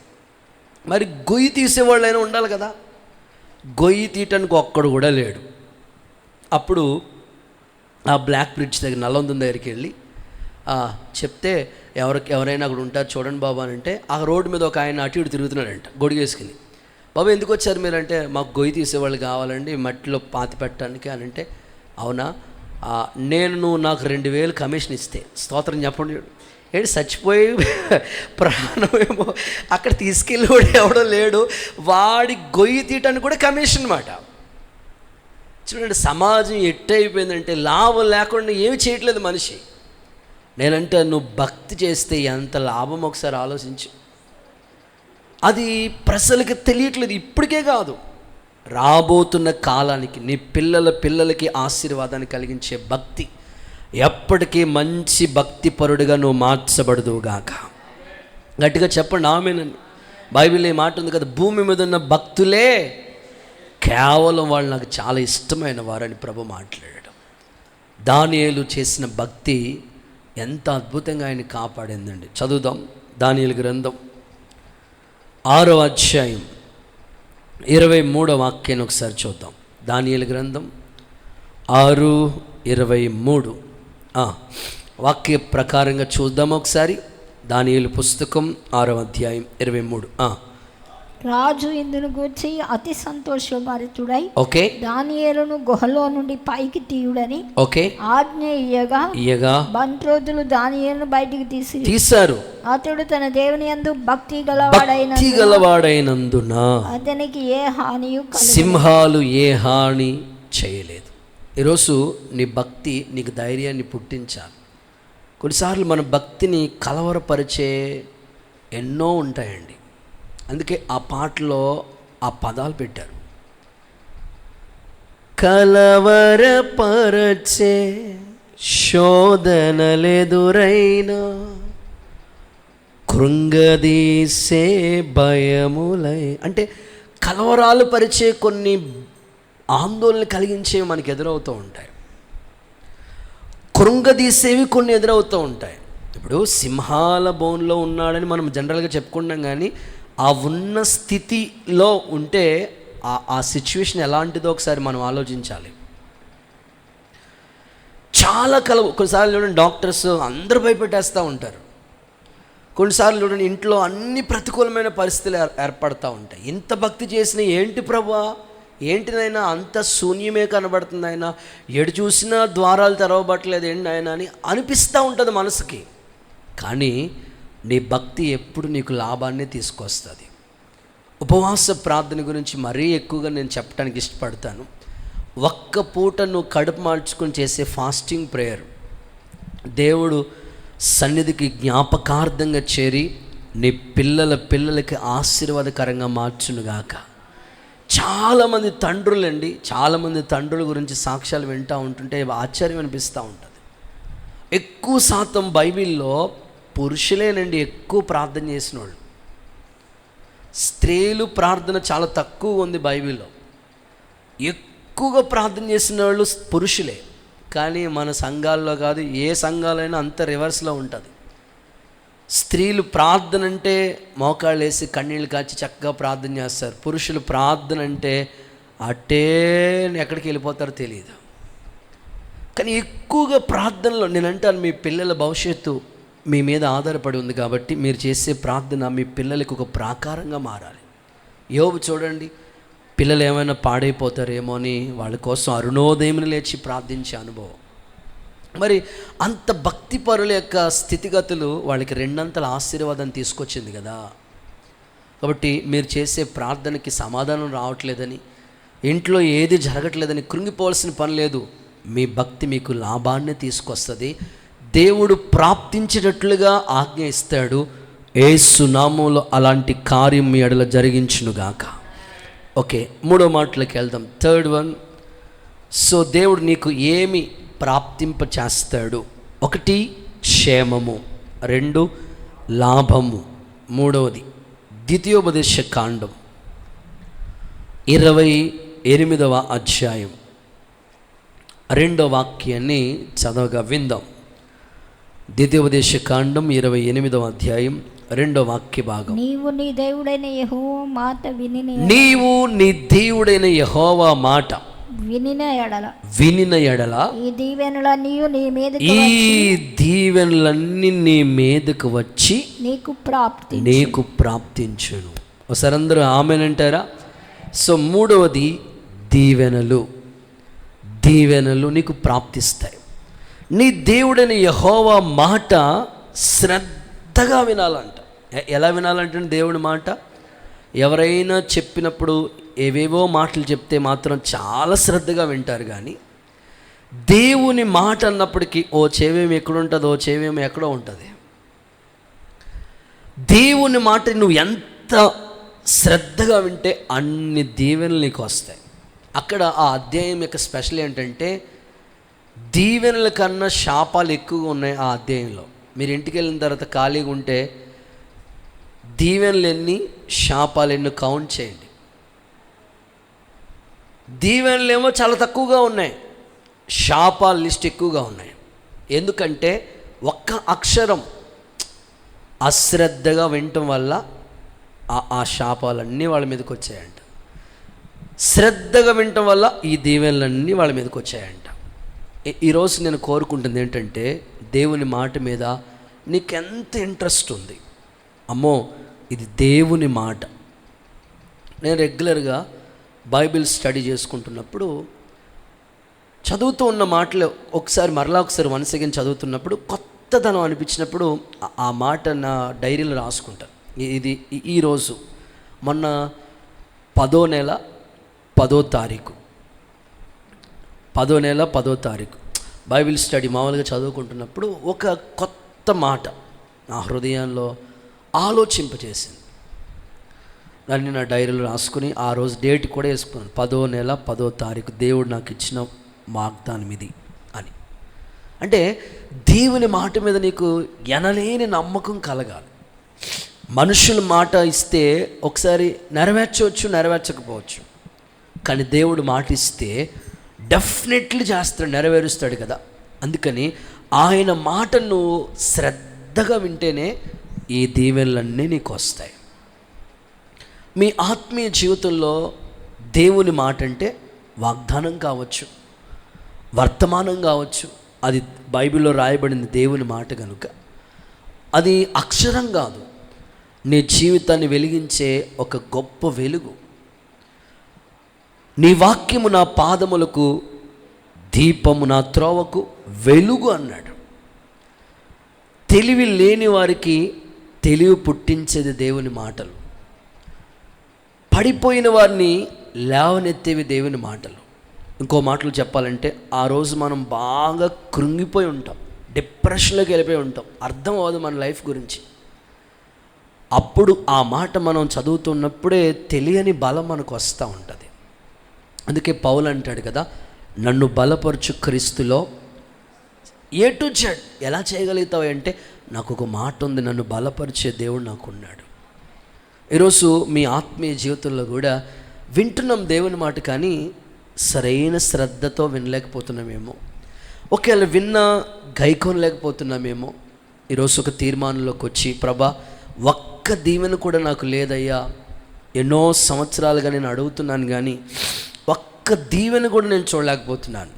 మరి గొయ్యి తీసేవాళ్ళైనా ఉండాలి కదా. గొయ్యి తీయటానికి ఒక్కడు కూడా లేడు. అప్పుడు ఆ బ్లాక్ బ్రిడ్జ్ దగ్గర నల్లందున దగ్గరికి వెళ్ళి చెప్తే ఎవరైనా అక్కడ ఉంటారు చూడండి బాబు అని అంటే, ఆ రోడ్డు మీద ఒక ఆయన అటు ఇటు తిరుగుతున్నాడంట గొడిగేసుకుని. బాబు ఎందుకు వచ్చారు మీరంటే, మాకు గొయ్యి తీసేవాళ్ళు కావాలండి మట్టిలో పాతి పెట్టడానికి అని అంటే, అవునా నువ్వు నాకు 2000 కమిషన్ ఇస్తే, స్తోత్రం చెప్పండి. ఏంటి చచ్చిపోయి ప్రాణమేమో అక్కడ తీసుకెళ్ళి వాడు ఎవడో లేడు, వాడి గొయ్యి తీయటానికి కూడా కమిషన్ అన్నమాట. చూడండి సమాజం ఎట్టయిపోయిందంటే లాభం లేకుండా ఏమి చేయట్లేదు మనిషి. నేనంటే నువ్వు భక్తి చేస్తే ఎంత లాభం ఒకసారి ఆలోచించు. అది ప్రజలకి తెలియట్లేదు. ఇప్పటికే కాదు, రాబోతున్న కాలానికి నీ పిల్లలకి ఆశీర్వాదాన్ని కలిగించే భక్తి ఎప్పటికీ మంచి భక్తి పరుడుగా నువ్వు మార్చబడదువుగాక. గట్టిగా చెప్పండి ఆమేనని. బైబిల్లో ఈ మాట ఉంది కదా, భూమి మీద ఉన్న భక్తులే కేవలం వాళ్ళు నాకు చాలా ఇష్టమైన వారని ప్రభు మాట్లాడాడు. దానియేలు చేసిన భక్తి ఎంత అద్భుతంగా ఆయన కాపాడిందండి. చదువుదాం దానియేలు గ్రంథం 6వ అధ్యాయం 23వ వాక్యాన్ని ఒకసారి చూద్దాం. దానియేలు గ్రంథం 6:23 వాక్య ప్రకారంగా చూద్దాం ఒకసారి. దానియేలు పుస్తకం 6వ అధ్యాయం 23. రాజు ఇందును గూర్చి అతి సంతోషభరితుడై ఓకే దానియేలును గుహలో నుండి పైకి తీయుడని ఓకే ఆజ్ఞ ఇయ్యగా బంట్రోతులు దానియేలును బయటికి తీశారు. అతడు తన దేవుని యందు భక్తి గలవాడైనందున అతనికి ఏ హానియు సింహాలు ఏ హాని చేయలేదు. ఈరోజు నీ భక్తి నీకు ధైర్యాన్ని పుట్టించాలి. కొన్నిసార్లు మన భక్తిని కలవరపరిచే ఎన్నో ఉంటాయండి. అందుకే ఆ పాటలో ఆ పదాలు పెట్టారు, కలవరపరచే శోధనలెదురైనా కృంగదీసే భయములై. అంటే కలవరాలు పరిచే కొన్ని ఆందోళన కలిగించేవి మనకు ఎదురవుతూ ఉంటాయి, కృంగదీసేవి కొన్ని ఎదురవుతూ ఉంటాయి. ఇప్పుడు సింహాల బోన్లో ఉన్నాడని మనం జనరల్గా చెప్పుకుంటాం, కానీ ఆ ఉన్న స్థితిలో ఉంటే ఆ సిచ్యువేషన్ ఎలాంటిదో ఒకసారి మనం ఆలోచించాలి. చాలా కొన్నిసార్లు చూడండి డాక్టర్స్ అందరూ భయపెట్టేస్తూ ఉంటారు. కొన్నిసార్లు చూడండి ఇంట్లో అన్ని ప్రతికూలమైన పరిస్థితులు ఏర్పడుతూ ఉంటాయి. ఇంత భక్తి చేసిన ఏంటి ప్రభువా, ఏంటినైనా అంత శూన్యమే కనబడుతుంది ఆయన, ఎడు చూసినా ద్వారాలు తెరవబట్టలేదు ఏంటి ఆయన అని అనిపిస్తూ ఉంటుంది మనసుకి. కానీ నీ భక్తి ఎప్పుడు నీకు లాభాన్ని తీసుకొస్తుంది. ఉపవాస ప్రార్థన గురించి మరీ ఎక్కువగా నేను చెప్పడానికి ఇష్టపడతాను. ఒక్క పూట నువ్వు కడుపు మార్చుకొని చేసే ఫాస్టింగ్ ప్రేయర్ దేవుడు సన్నిధికి జ్ఞాపకార్థంగా చేరి నీ పిల్లలకి ఆశీర్వాదకరంగా మార్చునుగాక. చాలామంది తండ్రులండి, చాలామంది తండ్రుల గురించి సాక్ష్యాలు వింటూ ఉంటుంటే ఆశ్చర్యం అనిపిస్తూ ఉంటుంది. ఎక్కువ శాతం బైబిల్లో పురుషులేనండి ఎక్కువ ప్రార్థన చేసిన వాళ్ళు. స్త్రీలు ప్రార్థన చాలా తక్కువ ఉంది బైబిల్లో. ఎక్కువగా ప్రార్థన చేసిన వాళ్ళు పురుషులే. కానీ మన సంఘాల్లో కాదు, ఏ సంఘాలైనా అంత రివర్స్లో ఉంటుంది. స్త్రీలు ప్రార్థన అంటే మోకాళ్ళు వేసి కన్నీళ్ళు కాచి చక్కగా ప్రార్థన చేస్తారు. పురుషులు ప్రార్థన అంటే అట్టే ఎక్కడికి వెళ్ళిపోతారో తెలియదు. కానీ ఎక్కువగా ప్రార్థనలో నేను అంటాను, మీ పిల్లల భవిష్యత్తు మీ మీద ఆధారపడి ఉంది కాబట్టి మీరు చేసే ప్రార్థన మీ పిల్లలకు ఒక ప్రాకారంగా మారాలి. యోబు చూడండి, పిల్లలు ఏమైనా పాడైపోతారేమో అని వాళ్ళ కోసం అరుణోదయం లేచి ప్రార్థించే అనుభవం. మరి అంత భక్తి పరుల యొక్క స్థితిగతులు వాళ్ళకి రెండంతల ఆశీర్వాదం తీసుకొచ్చింది కదా. కాబట్టి మీరు చేసే ప్రార్థనకి సమాధానం రావట్లేదని, ఇంట్లో ఏది జరగట్లేదని కృంగిపోవాల్సిన పని లేదు. మీ భక్తి మీకు లాభాన్ని తీసుకొస్తుంది. దేవుడు ప్రాప్తించేటట్లుగా ఆజ్ఞ ఇస్తాడు. యేసు నామములో అలాంటి కార్యం మీ ఎడల జరిగించునుగాక. ఓకే, మూడో మాటలోకి వెళ్దాం. Third one. సో దేవుడు నీకు ఏమి ప్రాప్తింప చేస్తాడు? 1 క్షేమము, 2 లాభము, 3వది ద్వితీయోపదేశ కాండం 28వ అధ్యాయం 2వ వాక్యాన్ని చదవగా విందాం. ద్వితీయోపదేశ కాండం 28వ అధ్యాయం 2వ వాక్య భాగం. నీవు నీ దేవుడైన యెహోవా మాట వినిన ఎడల ఈ దీవెనలన్నీ నీ మీదకు వచ్చి నీకు ప్రాప్తించును. ఒకసారి అందరూ ఆమేనంటారా? సో మూడవది దీవెనలు నీకు ప్రాప్తిస్తాయి. నీ దేవుడైన యెహోవా మాట శ్రద్ధగా వినాలంట. ఎలా వినాలంటే దేవుడి మాట ఎవరైనా చెప్పినప్పుడు ఏవేవో మాటలు చెప్తే మాత్రం చాలా శ్రద్ధగా వింటారు. కానీ దేవుని మాట అన్నప్పటికీ ఓ చెవేమి ఎక్కడుంటుందో, ఓ చెవేమి ఎక్కడో ఉంటుంది. దేవుని మాట నువ్వు ఎంత శ్రద్ధగా వింటే అన్ని దీవెనలు నీకు వస్తాయి. అక్కడ ఆ అధ్యాయం యొక్క స్పెషల్ ఏంటంటే దీవెనల కన్నా శాపాలు ఎక్కువగా ఉన్నాయి ఆ అధ్యాయంలో. మీరు ఇంటికి వెళ్ళిన తర్వాత ఖాళీగా ఉంటే దీవెనలు ఎన్ని, శాపాలు ఎన్ని కౌంట్ చేయండి. దీవెనలు ఏమో చాలా తక్కువగా ఉన్నాయి, శాపాల లిస్ట్ ఎక్కువగా ఉన్నాయి. ఎందుకంటే ఒక్క అక్షరం అశ్రద్ధగా వినటం వల్ల ఆ శాపాలన్నీ వాళ్ళ మీదకి వచ్చాయంట. శ్రద్ధగా వినటం వల్ల ఈ దీవెనలన్నీ వాళ్ళ మీదకి వచ్చాయంట. ఈరోజు నేను కోరుకుంటుంది ఏంటంటే దేవుని మాట మీద నీకెంత ఇంట్రెస్ట్ ఉంది. అమ్మో ఇది దేవుని మాట. నేను రెగ్యులర్గా బైబిల్ స్టడీ చేసుకుంటున్నప్పుడు చదువుతూ ఉన్న మాటలు మరలా ఒకసారి వన్స్ అగైన్ చదువుతున్నప్పుడు కొత్తదనం అనిపించినప్పుడు ఆ మాట నా డైరీలో రాసుకుంటాను. ఇది ఈరోజు మొన్న 10వ నెల 10వ తారీఖు బైబిల్ స్టడీ మామూలుగా చదువుకుంటున్నప్పుడు ఒక కొత్త మాట నా హృదయంలో ఆలోచింపజేసింది. దాన్ని నా డైరీలో రాసుకుని ఆ రోజు డేట్ కూడా వేసుకున్నాను. 10వ నెల 10వ తారీఖు దేవుడు నాకు ఇచ్చిన వాగ్దానం ఇది అని. అంటే దేవుని మాట మీద నీకు ఎనలేని నమ్మకం కలగాలి. మనుషుల మాట ఇస్తే ఒకసారి నెరవేర్చవచ్చు, నెరవేర్చకపోవచ్చు. కానీ దేవుడు మాట ఇస్తే డెఫినెట్లీ చేస్తాడు, నెరవేరుస్తాడు కదా. అందుకని ఆయన మాటను శ్రద్ధగా వింటేనే ఈ దీవెనలన్నీ నీకు వస్తాయి. మీ ఆత్మీయ జీవితంలో దేవుని మాట అంటే వాగ్దానం కావచ్చు, వర్తమానం కావచ్చు. అది బైబిల్లో రాయబడింది దేవుని మాట కనుక అది అక్షరం కాదు, నీ జీవితాన్ని వెలిగించే ఒక గొప్ప వెలుగు. నీ వాక్యము నా పాదములకు, దీపము నా త్రోవకు వెలుగు అన్నాడు. తెలివి లేని వారికి తెలివి పుట్టించేది దేవుని మాటలు. పడిపోయిన వారిని లేవనెత్తేవి దేవుని మాటలు. ఇంకో మాటలు చెప్పాలంటే ఆ రోజు మనం బాగా కృంగిపోయి ఉంటాం, డిప్రెషన్లోకి వెళ్ళిపోయి ఉంటాం, అర్థం అవ్వదు మన లైఫ్ గురించి. అప్పుడు ఆ మాట మనం చదువుతున్నప్పుడే తెలియని బలం మనకు వస్తూ ఉంటుంది. అందుకే పౌలు అంటాడు కదా, నన్ను బలపరచు క్రీస్తులో ఏ టు జెడ్. ఎలా చేయగలుగుతావు అంటే నాకు ఒక మాట ఉంది, నన్ను బలపరిచే దేవుడు నాకున్నాడు. ఈరోజు మీ ఆత్మీయ జీవితంలో కూడా వింటున్నాం దేవుని మాట, కానీ సరైన శ్రద్ధతో వినలేకపోతున్నామేమో. ఒకవేళ విన్నా గైకోనలేకపోతున్నామేమో. ఈరోజు ఒక తీర్మానంలోకి వచ్చి, ప్రభా ఒక్క దీవెన కూడా నాకు లేదయ్యా, ఎన్నో సంవత్సరాలుగా నేను అడుగుతున్నాను కానీ ఒక్క దీవెన కూడా నేను చూడలేకపోతున్నాను,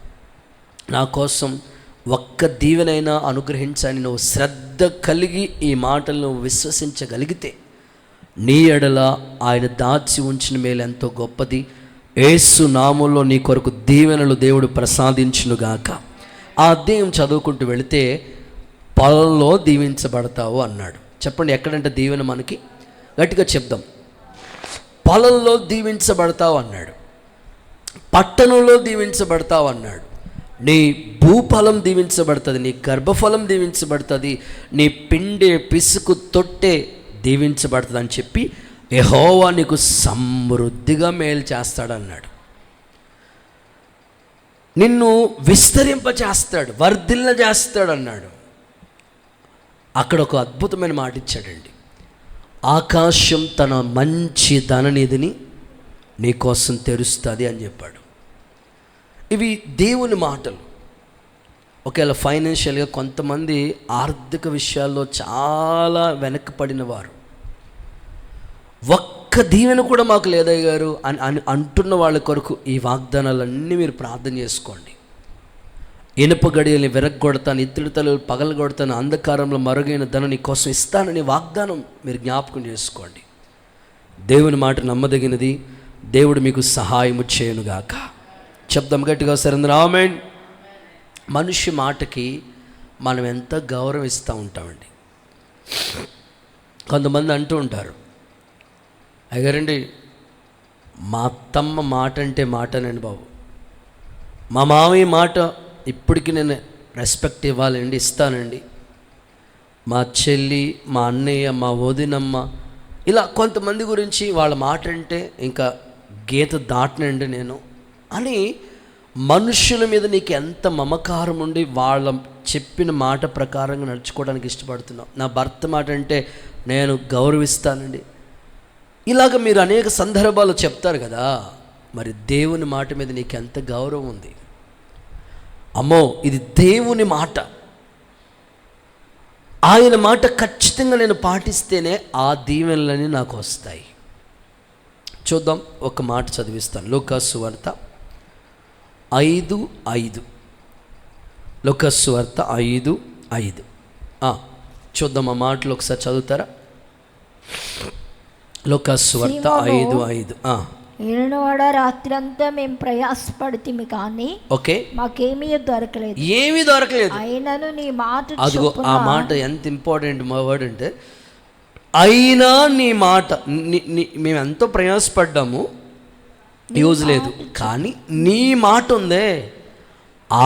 నా కోసం ఒక్క దీవెనైనా అనుగ్రహించని నువ్వు శ్రద్ధ కలిగి ఈ మాటలను విశ్వసించగలిగితే నీ ఎడల ఆయన దాచి ఉంచిన మేలు ఎంతో గొప్పది. యేసు నామములో నీ కొరకు దీవెనలు దేవుడు ప్రసాదించునుగాక. ఆ అధ్యాయం చదువుకుంటూ వెళితే పొలంలో దీవించబడతావు అన్నాడు. చెప్పండి, ఎక్కడంటే దీవెన మనకి? గట్టిగా చెప్దాం. పొలంలో దీవించబడతావు అన్నాడు, పట్టణంలో దీవించబడతావు అన్నాడు. నీ భూఫలం దీవించబడుతుంది, నీ గర్భఫలం దీవించబడుతుంది, నీ పిండే పిసుకు తొట్టే దీవించబడుతుంది అని చెప్పి యెహోవా నీకు సమృద్ధిగా మేలు చేస్తాడన్నాడు. నిన్ను విస్తరింపచేస్తాడు, వర్ధిల్ల చేస్తాడు అన్నాడు. అక్కడ ఒక అద్భుతమైన మాట ఇచ్చాడండి. ఆకాశం తన మంచి ధననిధిని నీ కోసం తెరుస్తుంది అని చెప్పాడు. ఇవి దేవుని మాటలు. ఒకవేళ ఫైనాన్షియల్గా కొంతమంది ఆర్థిక విషయాల్లో చాలా వెనకపడిన వారు, ఒక్క దీవెన కూడా మాకు లేదయ్య గారు అని అంటున్న వాళ్ళ కొరకు ఈ వాగ్దానాలన్నీ మీరు ప్రార్థన చేసుకోండి. ఇనుప గడియల్ని విరగ్గొడతాను, ఇత్తడి తలలు పగలగొడతాను, అంధకారంలో మరుగైన ధనం నీ కోసం ఇస్తానని వాగ్దానం మీరు జ్ఞాపకం చేసుకోండి. దేవుని మాట నమ్మదగినది, దేవుడు మీకు సహాయము చేయనుగాక. చెప్దాం గట్టిగా సరే, ఆమేన్. మనిషి మాటకి మనం ఎంత గౌరవం ఇస్తూ ఉంటామండి. కొంతమంది అంటూ ఉంటారు, అయ్యారండి మా అత్తమ్మ మాట అంటే మాటనండి బాబు, మా మామయ్య మాట ఇప్పటికి నేను రెస్పెక్ట్ ఇవ్వాలండి, ఇస్తానండి, మా చెల్లి, మా అన్నయ్య, మా వదినమ్మ, ఇలా కొంతమంది గురించి వాళ్ళ మాట అంటే ఇంకా గీత దాటనండి నేను అని మనుషుల మీద నీకు ఎంత మమకారం ఉండి వాళ్ళ చెప్పిన మాట ప్రకారంగా నడుచుకోవడానికి ఇష్టపడుతున్నావు. నా భర్త మాట అంటే నేను గౌరవిస్తానండి, ఇలాగ మీరు అనేక సందర్భాలు చెప్తారు కదా. మరి దేవుని మాట మీద నీకు ఎంత గౌరవం ఉంది? అమ్మో, ఇది దేవుని మాట, ఆయన మాట ఖచ్చితంగా నేను పాటిస్తేనే ఆ దీవెనలన్నీ నాకు వస్తాయి. చూద్దాం, ఒక మాట చదివిస్తాను. లూకాసు వార్త 5:5. లూకాసు వార్త 5:5. చూద్దాం, ఆ మాటలు ఒకసారి చదువుతారా? లూకాసు వార్త 5:5. ఏలినవాడ, రాత్రంతా మేము ప్రయాసపడితిమి కానీ ఓకే మాకేమీ దొరకలేదు, ఏమీ దొరకలేదు. అయినను నీ మాట, అదిగో ఆ మాట ఎంత ఇంపార్టెంట్ మా వర్డ్ అంటే, అయినా నీ మాట. మేము ఎంతో ప్రయాసపడ్డాము, యూజ్ లేదు, కానీ నీ మాట ఉందే,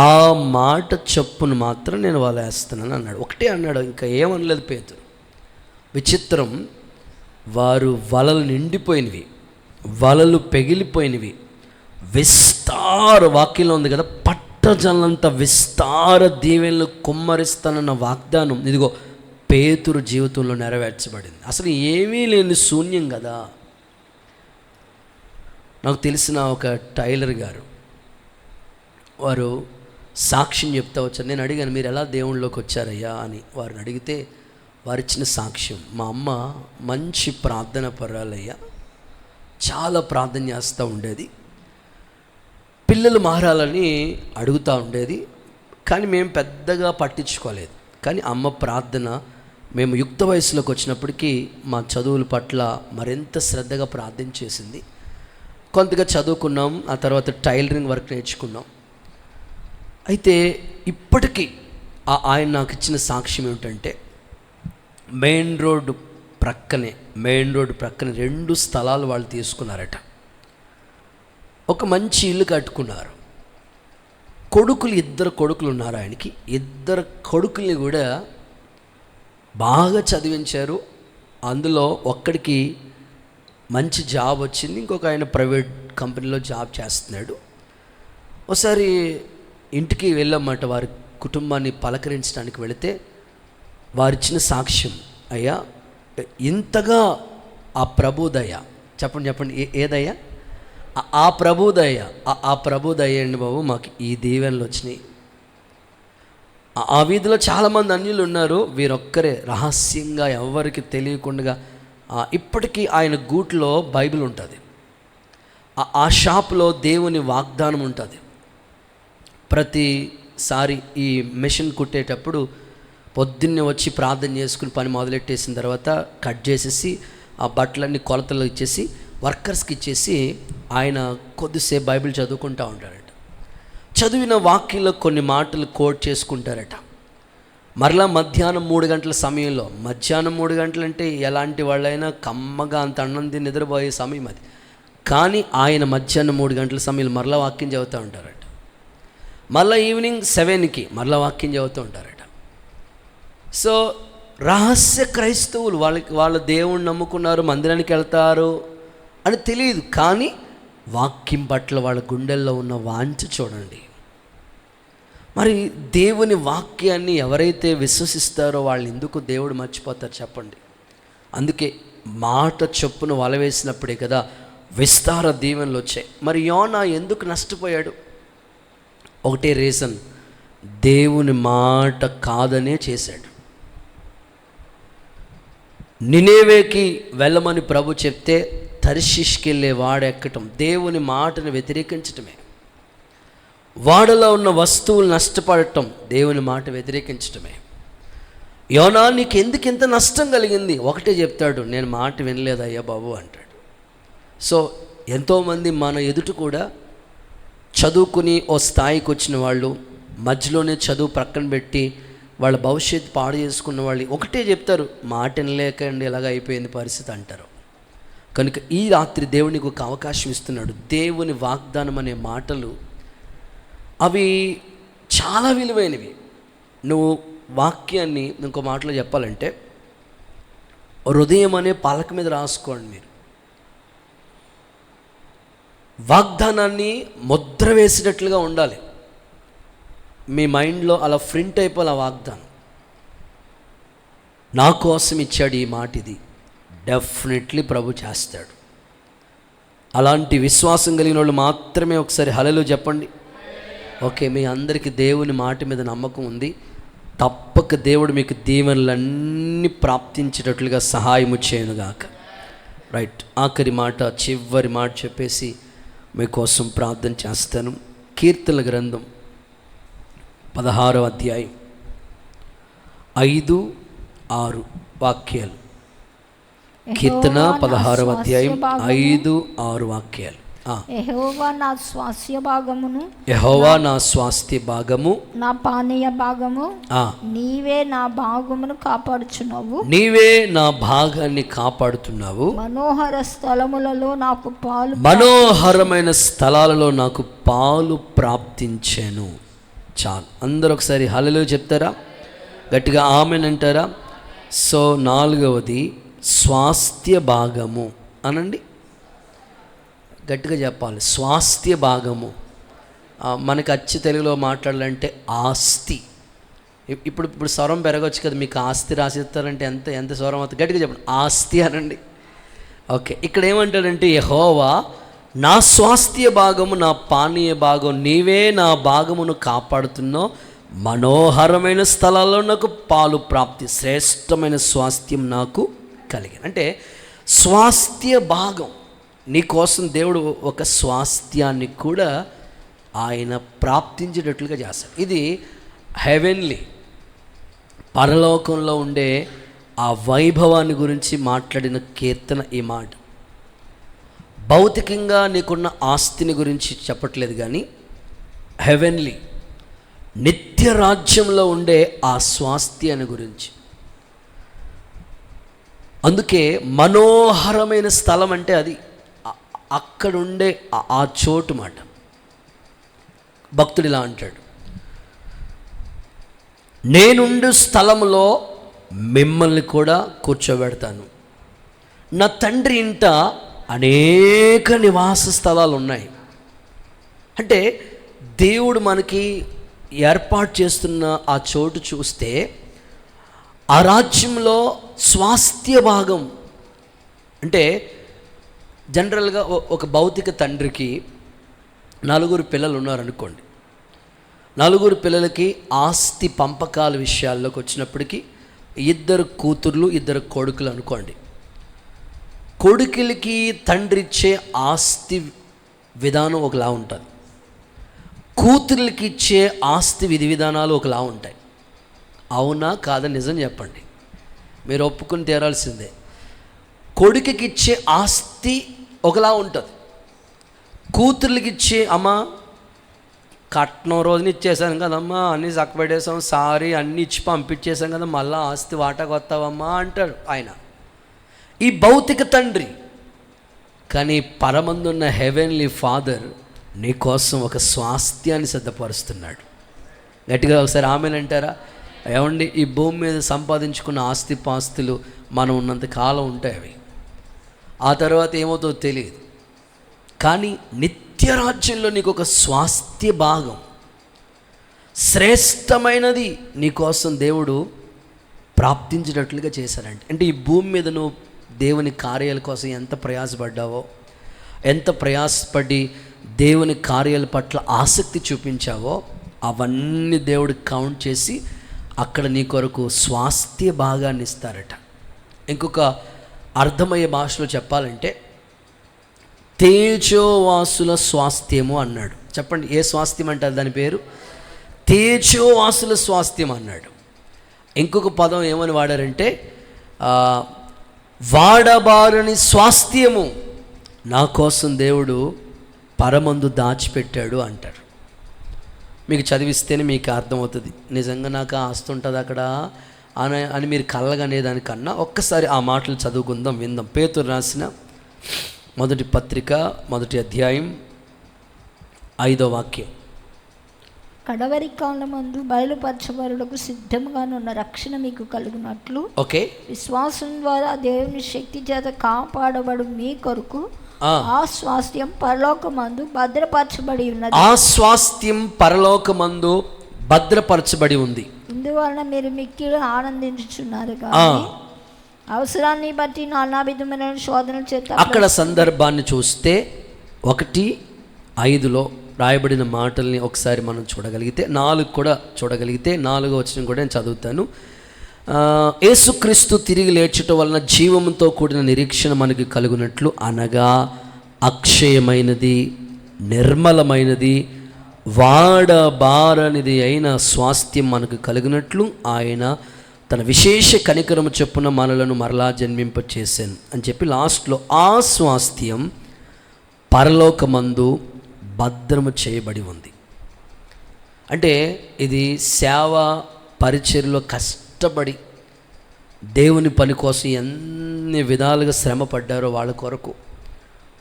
ఆ మాట చొప్పును మాత్రం నేను వలేస్తున్నాను అన్నాడు. ఒకటే అన్నాడు, ఇంకా ఏమనలేదు పేతురు. విచిత్రం, వారు వలలు నిండిపోయినవి, వలలు పెగిలిపోయినవి, విస్తార వాక్యంలో ఉంది కదా, పట్టజల్లంత విస్తార దీవెనలు కుమ్మరిస్తానన్న వాగ్దానం ఇదిగో పేతురు జీవితంలో నెరవేర్చబడింది. అసలు ఏమీ లేని శూన్యం కదా. నాకు తెలిసిన ఒక టైలర్ గారు, వారు సాక్ష్యం చెప్తా వచ్చారు. నేను అడిగాను, మీరు ఎలా దేవుళ్ళలోకి వచ్చారయ్యా అని. వారిని అడిగితే వారు ఇచ్చిన సాక్ష్యం, మా అమ్మ మంచి ప్రార్థన పరాలయ్యా, చాలా ప్రార్థన చేస్తూ ఉండేది, పిల్లలు మారాలని అడుగుతూ ఉండేది, కానీ మేము పెద్దగా పట్టించుకోలేదు. కానీ అమ్మ ప్రార్థన, మేము యుక్త వయసులోకి వచ్చినప్పటికీ మా చదువుల పట్ల మరింత శ్రద్ధగా ప్రార్థన చేసింది. కొంతగా చదువుకున్నాం, ఆ తర్వాత టైలరింగ్ వర్క్ నేర్చుకున్నాం. అయితే ఇప్పటికీ ఆయన నాకు ఇచ్చిన సాక్ష్యం ఏమిటంటే, మెయిన్ రోడ్డు ప్రక్కనే 2 స్థలాలు వాళ్ళు తీసుకున్నారట. ఒక మంచి ఇల్లు కట్టుకున్నారు. కొడుకులు, 2 కొడుకులు ఉన్నారు ఆయనకి. 2 కొడుకుల్ని కూడా బాగా చదివించారు. అందులో ఒక్కడికి మంచి జాబ్ వచ్చింది, ఇంకొక ఆయన ప్రైవేట్ కంపెనీలో జాబ్ చేస్తున్నాడు. ఒకసారి ఇంటికి వెళ్ళామట, వారి కుటుంబాన్ని పలకరించడానికి వెళితే వారిచ్చిన సాక్ష్యం, అయ్యా ఇంతగా ఆ ప్రభుదయ, చెప్పండి ఏదయ్యా? ఆ ప్రభుదయ, ఆ ప్రభుదయ అండి బాబు, మాకు ఈ దీవెనలు వచ్చినాయి. ఆ వీధిలో చాలామంది అన్యులు ఉన్నారు, వీరొక్కరే రహస్యంగా ఎవరికి తెలియకుండా, ఇప్పటికీ ఆయన గూట్లో బైబిల్ ఉంటుంది, ఆ షాప్లో దేవుని వాగ్దానం ఉంటుంది. ప్రతిసారి ఈ మెషిన్ కుట్టేటప్పుడు పొద్దున్నే వచ్చి ప్రార్థన చేసుకుని పని మొదలెట్టేసిన తర్వాత కట్ చేసేసి ఆ బట్టలన్నీ కొలతలు ఇచ్చేసి వర్కర్స్కి ఇచ్చేసి ఆయన కొద్దిసేపు బైబిల్ చదువుకుంటూ ఉంటారట. చదివిన వాక్యంలో కొన్ని మాటలు కోట్ చేసుకుంటారట. మరలా మధ్యాహ్నం 3 గంటల సమయంలో, మధ్యాహ్నం 3 గంటలు అంటే ఎలాంటి వాళ్ళైనా కమ్మగా అంత అన్నం తిని నిద్రపోయే సమయం అది. కానీ ఆయన మధ్యాహ్నం 3 గంటల సమయంలో మరలా వాక్యం చదువుతూ ఉంటారట. మళ్ళీ ఈవినింగ్ 7కి మరలా వాక్యం చదువుతూ ఉంటారట. సో రహస్య క్రైస్తవులు, వాళ్ళ దేవుణ్ణి నమ్ముకున్నారు, మందిరానికి వెళ్తారు అని తెలియదు, కానీ వాక్యం పట్ల వాళ్ళ గుండెల్లో ఉన్న వాంఛ చూడండి. మరి దేవుని వాక్యాన్ని ఎవరైతే విశ్వసిస్తారో వాళ్ళు ఎందుకు దేవుడు మర్చిపోతారు చెప్పండి? అందుకే మాట చొప్పున వల వేసినప్పుడే కదా విస్తార దీవెనలు వచ్చాయి. మరి యోనా ఎందుకు నష్టపోయాడు? ఒకటే రీజన్, దేవుని మాట కాదనే చేశాడు. నినేవేకి వెళ్ళమని ప్రభు చెప్తే తర్షీష్కి వెళ్ళే వాడెక్కటం దేవుని మాటను వ్యతిరేకించటమే. వాడలో ఉన్న వస్తువులు నష్టపడటం దేవుని మాట వ్యతిరేకించటమే. యోనా నీకు ఎందుకు ఇంత నష్టం కలిగింది? ఒకటే చెప్తాడు, నేను మాట వినలేదయ్యా బాబు అంటాడు. సో ఎంతోమంది మన ఎదుట కూడా చదువుకుని ఓ స్థాయికి వచ్చిన వాళ్ళు మధ్యలోనే చదువు ప్రక్కన పెట్టి వాళ్ళ భవిష్యత్తు పాడు చేసుకున్న వాళ్ళు ఒకటే చెప్తారు, మాట వినలేకండి ఇలాగ అయిపోయింది పరిస్థితి అంటారు. కనుక ఈ రాత్రి దేవునికి ఒక అవకాశం ఇస్తున్నాడు. దేవుని వాగ్దానం అనే మాటలు అవి చాలా విలువైనవి. నువ్వు వాక్యాన్ని ఇంకో మాటలో చెప్పాలంటే హృదయం అనే పలక మీద రాసుకోండి. మీరు వాగ్దానాన్ని ముద్ర వేసినట్లుగా ఉండాలి. మీ మైండ్లో అలా ప్రింట్ అయిపోవాలి ఆ వాగ్దానం. నా కోసం ఇచ్చాడు ఈ మాట, ఇది డెఫినెట్లీ ప్రభు చేస్తాడు. అలాంటి విశ్వాసం కలిగిన వాళ్ళు మాత్రమే ఒకసారి హల్లెలూయా చెప్పండి. ఓకే, మీ అందరికీ దేవుని మాట మీద నమ్మకం ఉంది. తప్పక దేవుడు మీకు దీవెనలన్నీ ప్రాప్తించేటట్లుగా సహాయము చేయనుగాక. రైట్, ఆఖరి మాట, చివరి మాట చెప్పేసి మీకోసం ప్రార్థన చేస్తాను. కీర్తనల గ్రంథం 16వ అధ్యాయం 5-6 వాక్యాలు. కీర్తన 16వ అధ్యాయం 5-6 వాక్యాలు. యెహోవా నా స్వాస్థ్య భాగమును, యెహోవా నా స్వాస్థ్య భాగము, నా పానీయ భాగము, నీవే నా భాగమును కాపాడుచున్నావు. నీవే నా భాగాన్ని కాపాడుతున్నావు. మనోహర స్థలములలో నాకు పాలు, మనోహరమైన స్థలాలలో నాకు పాలు ప్రాప్తించాను. చాలు, అందరూ ఒకసారి హల్లెలూయా చెప్తారా? గట్టిగా ఆమేన్ అంటారా? సో 4వది స్వాస్థ్య భాగము అనండి, గట్టిగా చెప్పాలి. స్వాస్థ్య భాగము మనకి అచ్చి తెలుగులో మాట్లాడాలంటే ఆస్తి. ఇప్పుడు స్వరం పెరగవచ్చు కదా, మీకు ఆస్తి రాసిస్తారంటే ఎంత స్వరం అవుతుంది? గట్టిగా చెప్పండి, ఆస్తి అనండి. ఓకే, ఇక్కడ ఏమంటాడంటే యెహోవా నా స్వాస్థ్య భాగము, నా పానీయ భాగం, నీవే నా భాగమును కాపాడుతున్నావు. మనోహరమైన స్థలాల్లో నాకు పాలు ప్రాప్తి, శ్రేష్టమైన స్వాస్థ్యం నాకు కలిగింది. అంటే స్వాస్థ్య భాగం నీకోసం దేవుడు ఒక స్వాస్థ్యాన్ని కూడా ఆయన ప్రాప్తించేటట్లుగా చేస్తాడు. ఇది హెవెన్లీ, పరలోకంలో ఉండే ఆ వైభవాన్ని గురించి మాట్లాడిన కీర్తన ఈ మాట. భౌతికంగా నీకున్న ఆస్తిని గురించి చెప్పట్లేదు, కానీ హెవెన్లీ నిత్య రాజ్యంలో ఉండే ఆ స్వాస్థ్యాన్ని గురించి. అందుకే మనోహరమైన స్థలం అంటే అది అక్కడుండే ఆ చోటు మాట. భక్తుడు ఇలా అంటాడు, నేనుండు స్థలములో మిమ్మల్ని కూడా కూర్చోబెడతాను. నా తండ్రి ఇంట అనేక నివాస స్థలాలు ఉన్నాయి. అంటే దేవుడు మనకి ఏర్పాటు చేస్తున్న ఆ చోటు చూస్తే ఆ రాజ్యంలో స్వాస్థ్య భాగం అంటే జనరల్గా ఒక భౌతిక తండ్రికి 4 పిల్లలు ఉన్నారనుకోండి. 4 పిల్లలకి ఆస్తి పంపకాల విషయాల్లోకి వచ్చినప్పటికీ 2 కూతుర్లు 2 కొడుకులు అనుకోండి. కొడుకులకి తండ్రి ఇచ్చే ఆస్తి విధానం ఒకలా ఉంటుంది, కూతుర్లకి ఇచ్చే ఆస్తి విధి విధానాలు ఒకలా ఉంటాయి. అవునా కాదని నిజం చెప్పండి, మీరు ఒప్పుకుని తీరాల్సిందే. కొడుకుకి ఇచ్చే ఆస్తి ఒకలా ఉంటుంది. కూతుర్లకి ఇచ్చి అమ్మ కట్నం రోజున ఇచ్చేసాను కదమ్మా, అన్నీ చక్కబెట్టేసాం, సారీ అన్నీ ఇచ్చి పంపించేసాం కదా, మళ్ళీ ఆస్తి వాటాకు వస్తావమ్మా అంటాడు ఆయన, ఈ భౌతిక తండ్రి. కానీ పరమందున్న హెవెన్లీ ఫాదర్ నీ కోసం ఒక స్వాస్థ్యాన్ని సిద్ధపరుస్తున్నాడు. గట్టిగా ఒకసారి ఆమెనంటారా? ఏమండి, ఈ భూమి మీద సంపాదించుకున్న ఆస్తిపాస్తులు మనం ఉన్నంత కాలం ఉంటాయి, అవి ఆ తర్వాత ఏమవుతుందో తెలియదు. కానీ నిత్యరాజ్యంలో నీకు ఒక స్వాస్థ్య భాగం, శ్రేష్టమైనది నీకోసం దేవుడు ప్రాప్తించినట్లుగా చేశాడంటే, అంటే ఈ భూమి మీద నువ్వు దేవుని కార్యాల కోసం ఎంత ప్రయాసపడ్డావో, ఎంత ప్రయాసపడి దేవుని కార్యాల పట్ల ఆసక్తి చూపించావో అవన్నీ దేవుడు కౌంట్ చేసి అక్కడ నీ కొరకు స్వాస్థ్య భాగాన్ని ఇస్తారట. ఇంకొక అర్థమయ్యే భాషలో చెప్పాలంటే తేజోవాసుల స్వాస్థ్యము అన్నాడు. చెప్పండి, ఏ స్వాస్థ్యం అంటారు దాని పేరు? తేజోవాసుల స్వాస్థ్యం అన్నాడు. ఇంకొక పదం ఏమని వాడారంటే వాడబారని స్వాస్థ్యము నా కోసం దేవుడు పరమందు దాచిపెట్టాడు అంటారు. మీకు చదివిస్తేనే మీకు అర్థమవుతుంది, నిజంగా నాకు ఆస్తి ఉంటుంది అక్కడ అని మీరు కళ్ళగనేదానికన్నా ఒక్కసారి ఆ మాటలు చదువుకుందాం, విందాం. పేతురు రాసిన మొదటి పత్రిక 1వ అధ్యాయం 5వ వాక్యం. కడవరి కాలమందు బయలుపరచబడుటకు సిద్ధముగానున్న రక్షణ మీకు కలుగునట్లు ఓకే, విశ్వాసం ద్వారా దేవుని శక్తి చేత కాపాడబడు మీ కొరకు ఆ స్వాస్థ్యం పరలోకమందు భద్రపరచబడి ఉన్నది. ఆ స్వాస్థ్యం పరలోకమందు భద్రపరచబడి ఉంది. ఇందువలన మీరు మిక్కిలి ఆనందించుచున్నారు. కానీ అవసరాన్ని బట్టి నానావిధమైన శోధనల చేత. అక్కడ సందర్భాన్ని చూస్తే 1:5 రాయబడిన మాటల్ని ఒకసారి మనం చూడగలిగితే, 4 కూడా చూడగలిగితే, 4వ వచనం కూడా నేను చదువుతాను. యేసుక్రీస్తు తిరిగి లేచటం వలన జీవముతో కూడిన నిరీక్షణ మనకి కలుగునట్లు, అనగా అక్షయమైనది, నిర్మలమైనది, వాడబారనిది అయిన స్వాస్థ్యం మనకు కలిగినట్లు ఆయన తన విశేష కనికరము చొప్పున మనలను మరలా జన్మింపచేశాను అని చెప్పి లాస్ట్లో ఆ స్వాస్థ్యం పరలోకమందు భద్రము చేయబడి ఉంది. అంటే ఇది సేవ పరిచర్యలో కష్టపడి దేవుని పని కోసం ఎన్ని విధాలుగా శ్రమ పడ్డారో వాళ్ళ కొరకు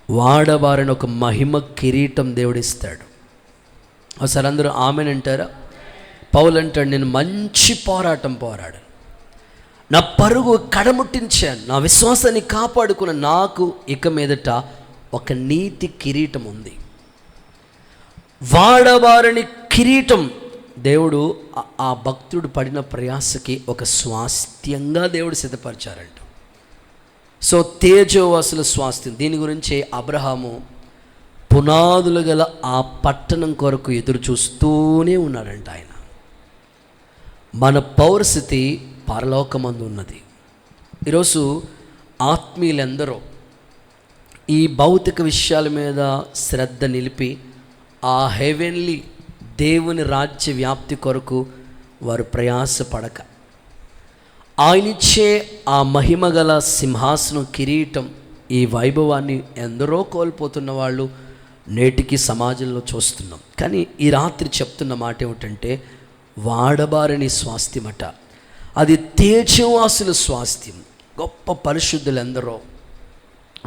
వాడబారని ఒక మహిమ కిరీటం దేవుడిస్తాడు. ఒకసారి అందరూ ఆమెనంటారా? పౌలు అంటాడు, నేను మంచి పోరాటం పోరాడాను, నా పరుగు కడముట్టించాను, నా విశ్వాసాన్ని కాపాడుకున్న నాకు ఇక మీదట ఒక నీతి కిరీటం ఉంది. వాడబారని కిరీటం దేవుడు ఆ భక్తుడు పడిన ప్రయాసకి ఒక స్వాస్థ్యంగా దేవుడు సిద్ధపరిచారంట. సో తేజోవాసుల స్వాస్థ్యం, దీని గురించి అబ్రహాము పునాదులు గల ఆ పట్టణం కొరకు ఎదురు చూస్తూనే ఉన్నాడంట. ఆయన మన పౌరస్థితి పరలోకమందు ఉన్నది. ఈరోజు ఆత్మీయులందరూ ఈ భౌతిక విషయాల మీద శ్రద్ధ నిలిపి ఆ హెవెన్లీ దేవుని రాజ్య వ్యాప్తి కొరకు వారు ప్రయాసపడక, ఆయనిచ్చే ఆ మహిమగల సింహాసనం కిరీటం, ఈ వైభవాన్ని ఎందరో కోల్పోతున్న వాళ్ళు నేటికి సమాజంలో చూస్తున్నాం. కానీ ఈ రాత్రి చెప్తున్న మాట ఏమిటంటే, వాడబారని స్వాస్థ్యమట, అది తేజవాసుల స్వాస్థ్యం. గొప్ప పరిశుద్ధులందరూ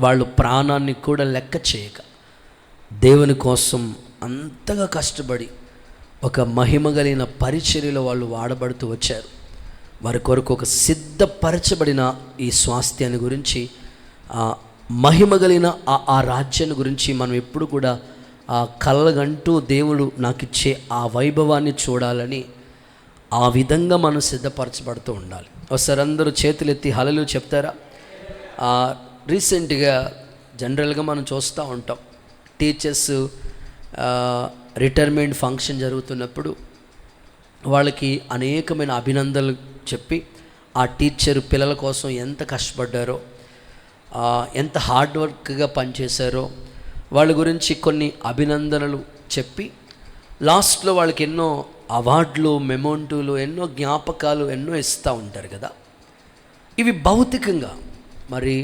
వాళ్ళు ప్రాణాన్ని కూడా లెక్క చేయక దేవుని కోసం అంతగా కష్టపడి ఒక మహిమగలిగిన పరిచర్యలో వాళ్ళు వాడబడుతూ వచ్చారు. వారి కొరకు ఒక సిద్ధపరచబడిన ఈ స్వాస్థ్యాన్ని గురించి, మహిమగలిగిన ఆ రాజ్యాన్ని గురించి మనం ఎప్పుడు కూడా కళ్ళగంటూ దేవుడు నాకు ఇచ్చే ఆ వైభవాన్ని చూడాలని ఆ విధంగా మనం సిద్ధపరచబడుతూ ఉండాలి. ఒకసారి అందరూ చేతులెత్తి హల్లెలూయా చెప్తారా? రీసెంట్గా జనరల్గా మనం చూస్తూ ఉంటాం, టీచర్స్ రిటైర్మెంట్ ఫంక్షన్ జరుగుతున్నప్పుడు వాళ్ళకి అనేకమైన అభినందనలు చెప్పి ఆ టీచర్ పిల్లల కోసం ఎంత కష్టపడ్డారో, ఎంత హార్డ్ వర్క్గా పనిచేశారో వాళ్ళ గురించి కొన్ని అభినందనలు చెప్పి లాస్ట్లో వాళ్ళకి ఎన్నో అవార్డులు, మెమోంటోలు, ఎన్నో జ్ఞాపకాలు ఎన్నో ఇస్తూ ఉంటారు కదా. ఇవి భౌతికంగా. మరి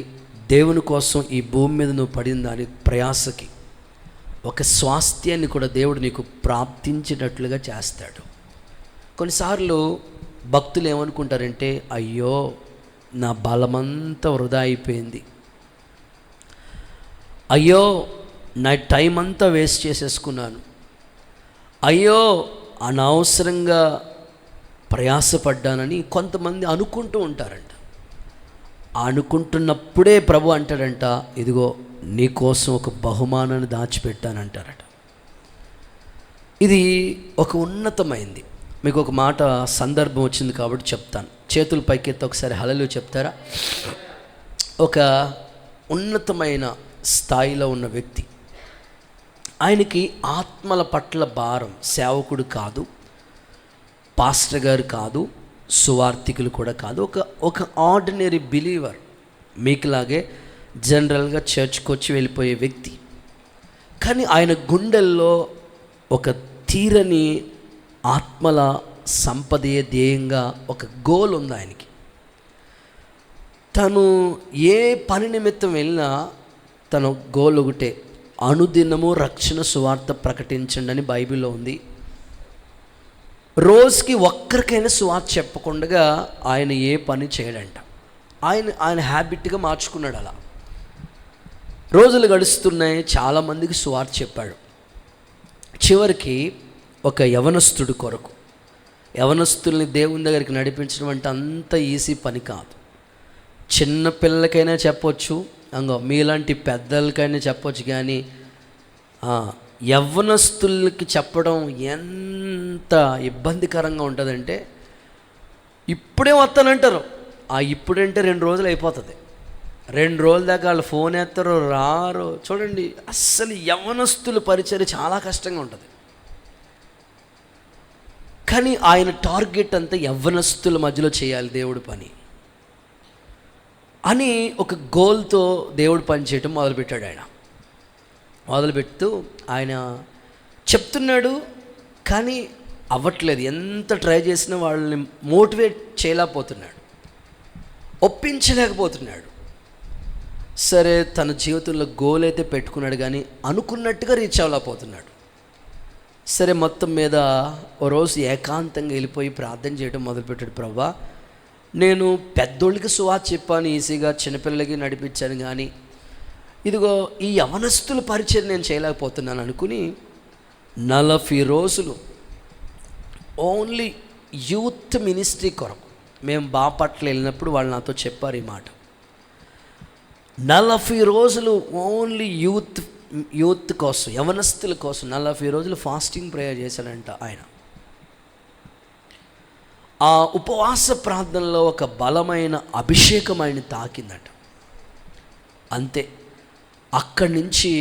దేవుని కోసం ఈ భూమి మీద నువ్వు పడిన దాని ప్రయాసకి ఒక స్వాస్థ్యాన్ని కూడా దేవుడు నీకు ప్రాప్తించినట్లుగా చేస్తాడు. కొన్నిసార్లు భక్తులు ఏమనుకుంటారంటే, అయ్యో నా బలమంతా వృధా అయిపోయింది, అయ్యో నా టైం అంతా వేస్ట్ చేసేసుకున్నాను, అయ్యో అనవసరంగా ప్రయాసపడ్డానని కొంతమంది అనుకుంటూ ఉంటారంట. అనుకుంటున్నప్పుడే ప్రభు అంటాడంట, ఇదిగో నీకోసం ఒక బహుమానాన్ని దాచిపెట్టానంటారట. ఇది ఒక ఉన్నతమైంది. మీకు ఒక మాట సందర్భం వచ్చింది కాబట్టి చెప్తాను. చేతులు పైకెత్తి ఒకసారి హల్లెలూయా చెప్తారా? ఒక ఉన్నతమైన స్థాయిలో ఉన్న వ్యక్తి, ఆయనకి ఆత్మల పట్ల భారం. సేవకుడు కాదు, పాస్టర్ గారు కాదు, సువార్థికులు కూడా కాదు, ఒక ఆర్డినరీ బిలీవర్, మీకులాగే జనరల్గా చర్చ్కి వచ్చి వెళ్ళిపోయే వ్యక్తి. కానీ ఆయన గుండెల్లో ఒక తీరని ఆత్మల సంపదయే ధ్యేయంగా ఒక గోల్ ఉంది ఆయనకి. తను ఏ పని నిమిత్తం వెళ్ళినా తన గోల్ ఒకటే, అనుదినము రక్షణ సువార్త ప్రకటించండి అని బైబిల్లో ఉంది. రోజుకి ఒక్కరికైనా సువార్త చెప్పకుండా ఆయన ఏ పని చేయడంట. ఆయన హ్యాబిట్గా మార్చుకున్నాడు. అలా రోజులు గడుస్తున్నాయి, చాలామందికి సువార్త చెప్పాడు. చివరికి ఒక యవనస్తుడి కొరకు, యవనస్తుల్ని దేవుని దగ్గరికి నడిపించడం అంటే అంత ఈజీ పని కాదు. చిన్న పిల్లలకైనా చెప్పొచ్చు, మీలాంటి పెద్దలకైనా చెప్పొచ్చు, కానీ యవ్వనస్తులకి చెప్పడం ఎంత ఇబ్బందికరంగా ఉంటుందంటే, ఇప్పుడే వస్తానంటారు. ఇప్పుడంటే 2 రోజులు అయిపోతుంది. 2 రోజుల దాకా వాళ్ళు ఫోన్ ఎత్తారో రారో. చూడండి, అస్సలు యవ్వనస్తుల పరిచర్య చాలా కష్టంగా ఉంటుంది. కానీ ఆయన టార్గెట్ అంతా యవ్వనస్తుల మధ్యలో చేయాలి దేవుడి పని అని ఒక గోల్తో దేవుడు పని చేయటం మొదలుపెట్టాడు. మొదలుపెడుతూ ఆయన చెప్తున్నాడు, కానీ అవ్వట్లేదు. ఎంత ట్రై చేసినా వాళ్ళని మోటివేట్ చేయలేకపోతున్నాడు, ఒప్పించలేకపోతున్నాడు. సరే, తన జీవితంలో గోల్ అయితే పెట్టుకున్నాడు, కానీ అనుకున్నట్టుగా రీచ్ అవ్వలేకపోతున్నాడు. సరే, మొత్తం మీద ఓ రోజు ఏకాంతంగా వెళ్ళిపోయి ప్రార్థన చేయడం మొదలుపెట్టాడు. ప్రభువా, నేను పెద్దోళ్ళకి సువార్త చెప్పాను, ఈజీగా చిన్నపిల్లలకి నడిపించాను, కానీ ఇదిగో ఈ యవనస్తుల పరిచయం నేను చేయలేకపోతున్నాను అనుకుని 40 రోజులు ఓన్లీ యూత్ మినిస్ట్రీ కొరకు, మేము బాపట్ల వెళ్ళినప్పుడు వాళ్ళు నాతో చెప్పారు ఈ మాట. 40 రోజులు ఓన్లీ యూత్ కోసం, యవనస్తుల కోసం 40 రోజులు ఫాస్టింగ్ ప్రేయర్ చేశాడంట ఆయన. ఆ ఉపవాస ప్రార్థనలో ఒక బలమైన అభిషేకం ఆయన తాకిందట. అంతే, అక్కడి నుంచి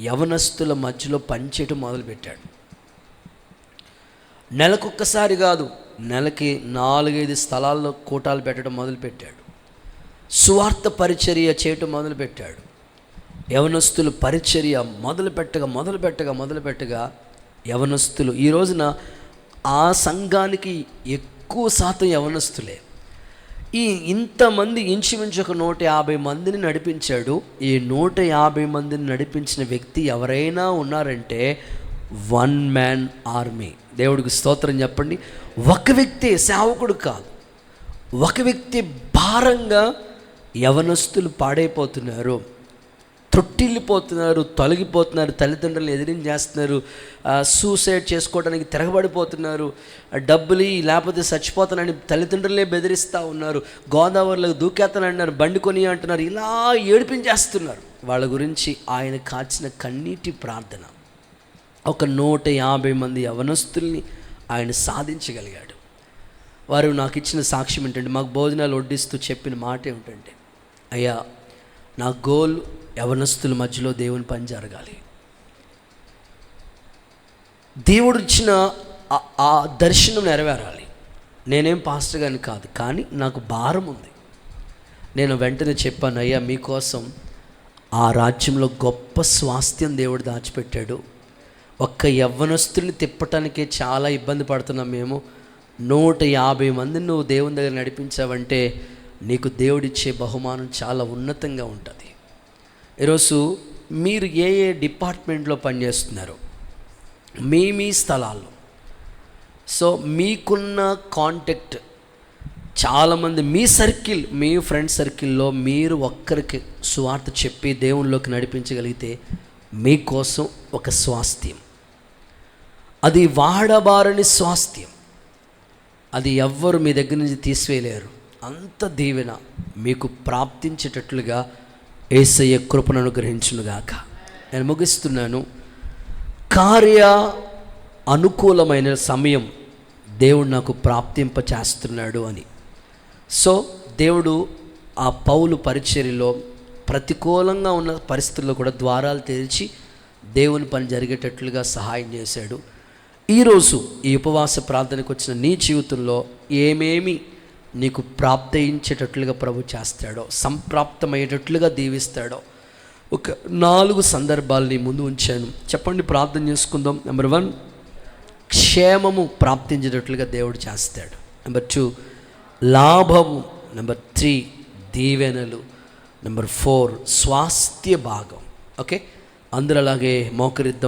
యవనస్తుల మధ్యలో పనిచేయటం మొదలుపెట్టాడు. నెలకొక్కసారి కాదు, నెలకి 4-5 స్థలాల్లో కూటాలు పెట్టడం మొదలుపెట్టాడు. సువార్త పరిచర్య చేయటం మొదలుపెట్టాడు. యవనస్తులు పరిచర్య మొదలుపెట్టగా యవనస్తులు, ఈ రోజున ఆ సంఘానికి ఎక్కువ శాతం యవనస్తులే. ఇంతమంది ఇంచుమించు ఒక 150 మందిని నడిపించాడు. ఈ 150 మందిని నడిపించిన వ్యక్తి ఎవరైనా ఉన్నారంటే 1 మ్యాన్ ఆర్మీ. దేవుడికి స్తోత్రం చెప్పండి. ఒక వ్యక్తి, సేవకుడు కాదు, ఒక వ్యక్తి భారంగా యవనస్తులు పాడైపోతున్నారు, తొట్టిల్లిపోతున్నారు, తొలగిపోతున్నారు, తల్లిదండ్రులను ఎదిరించేస్తున్నారు, సూసైడ్ చేసుకోవడానికి తిరగబడిపోతున్నారు, డబ్బులు లేకపోతే చచ్చిపోతానని తల్లిదండ్రులే బెదిరిస్తూ ఉన్నారు, గోదావరిలో దూకేస్తానన్నారు, బండి కొని అంటున్నారు, ఇలా ఏడిపించేస్తున్నారు. వాళ్ళ గురించి ఆయన కాచిన కన్నీటి ప్రార్థన ఒక 150 మంది యవనస్తుల్ని ఆయన సాధించగలిగాడు. వారు నాకు ఇచ్చిన సాక్ష్యం ఏంటంటే, మాకు భోజనాలు వడ్డిస్తూ చెప్పిన మాట ఏమిటంటే, అయ్యా, నా గోల్ యవనస్తుల మధ్యలో దేవుని పని జరగాలి. దేవుడు ఇచ్చిన ఆ దర్శనం నెరవేరాలి. నేనేం పాస్టర్ గారిని కాదు, కానీ నాకు భారం ఉంది. నేను వెంటనే చెప్పాను, అయ్యా, మీకోసం ఆ రాజ్యంలో గొప్ప స్వాస్థ్యం దేవుడు దాచిపెట్టాడు. ఒక్క యవ్వనస్తుల్ని తిప్పటానికే చాలా ఇబ్బంది పడుతున్నాం మేము. 150 మందిని నువ్వు దేవుని దగ్గర నడిపించావంటే నీకు దేవుడిచ్చే బహుమానం చాలా ఉన్నతంగా ఉంటుంది. ఈరోజు మీరు ఏ ఏ డిపార్ట్మెంట్లో పనిచేస్తున్నారో మీ స్థలాల్లో, సో మీకున్న కాంటాక్ట్ చాలామంది, మీ సర్కిల్, మీ ఫ్రెండ్ సర్కిల్లో మీరు ఒక్కరికి సువార్త చెప్పి దేవునిలోకి నడిపించగలిగితే మీకోసం ఒక స్వాస్థ్యం, అది వాడబారని స్వాస్థ్యం, అది ఎవ్వరు మీ దగ్గర నుంచి తీసివేయలేరు. అంత దీవెన మీకు ప్రాప్తించేటట్లుగా యేసయ్య కృపను అనుగ్రహించునుగాక. నేను ముగిస్తున్నాను. కార్య అనుకూలమైన సమయం దేవుడు నాకు ప్రాప్తింప చేస్తున్నాడు అని. సో దేవుడు ఆ పౌలు పరిచర్యలో ప్రతికూలంగా ఉన్న పరిస్థితుల్లో కూడా ద్వారాలు తెరిచి దేవుని పని జరిగేటట్లుగా సహాయం చేశాడు. ఈరోజు ఈ ఉపవాస ప్రార్థనకు వచ్చిన నీ జీవితంలో ఏమేమి నీకు ప్రాప్తించేటట్లుగా ప్రభు చేస్తాడో, సంప్రాప్తమయ్యేటట్లుగా దీవిస్తాడో ఒక 4 సందర్భాలు నీ ముందు ఉంచాను. చెప్పండి, ప్రార్థన చేసుకుందాం. నెంబర్ 1, క్షేమము ప్రాప్తించేటట్లుగా దేవుడు చేస్తాడు. నెంబర్ 2, లాభము. నెంబర్ 3, దీవెనలు. నెంబర్ 4, స్వాస్థ్య భాగం. ఓకే, అందరూ అలాగే మోకరిద్దాం.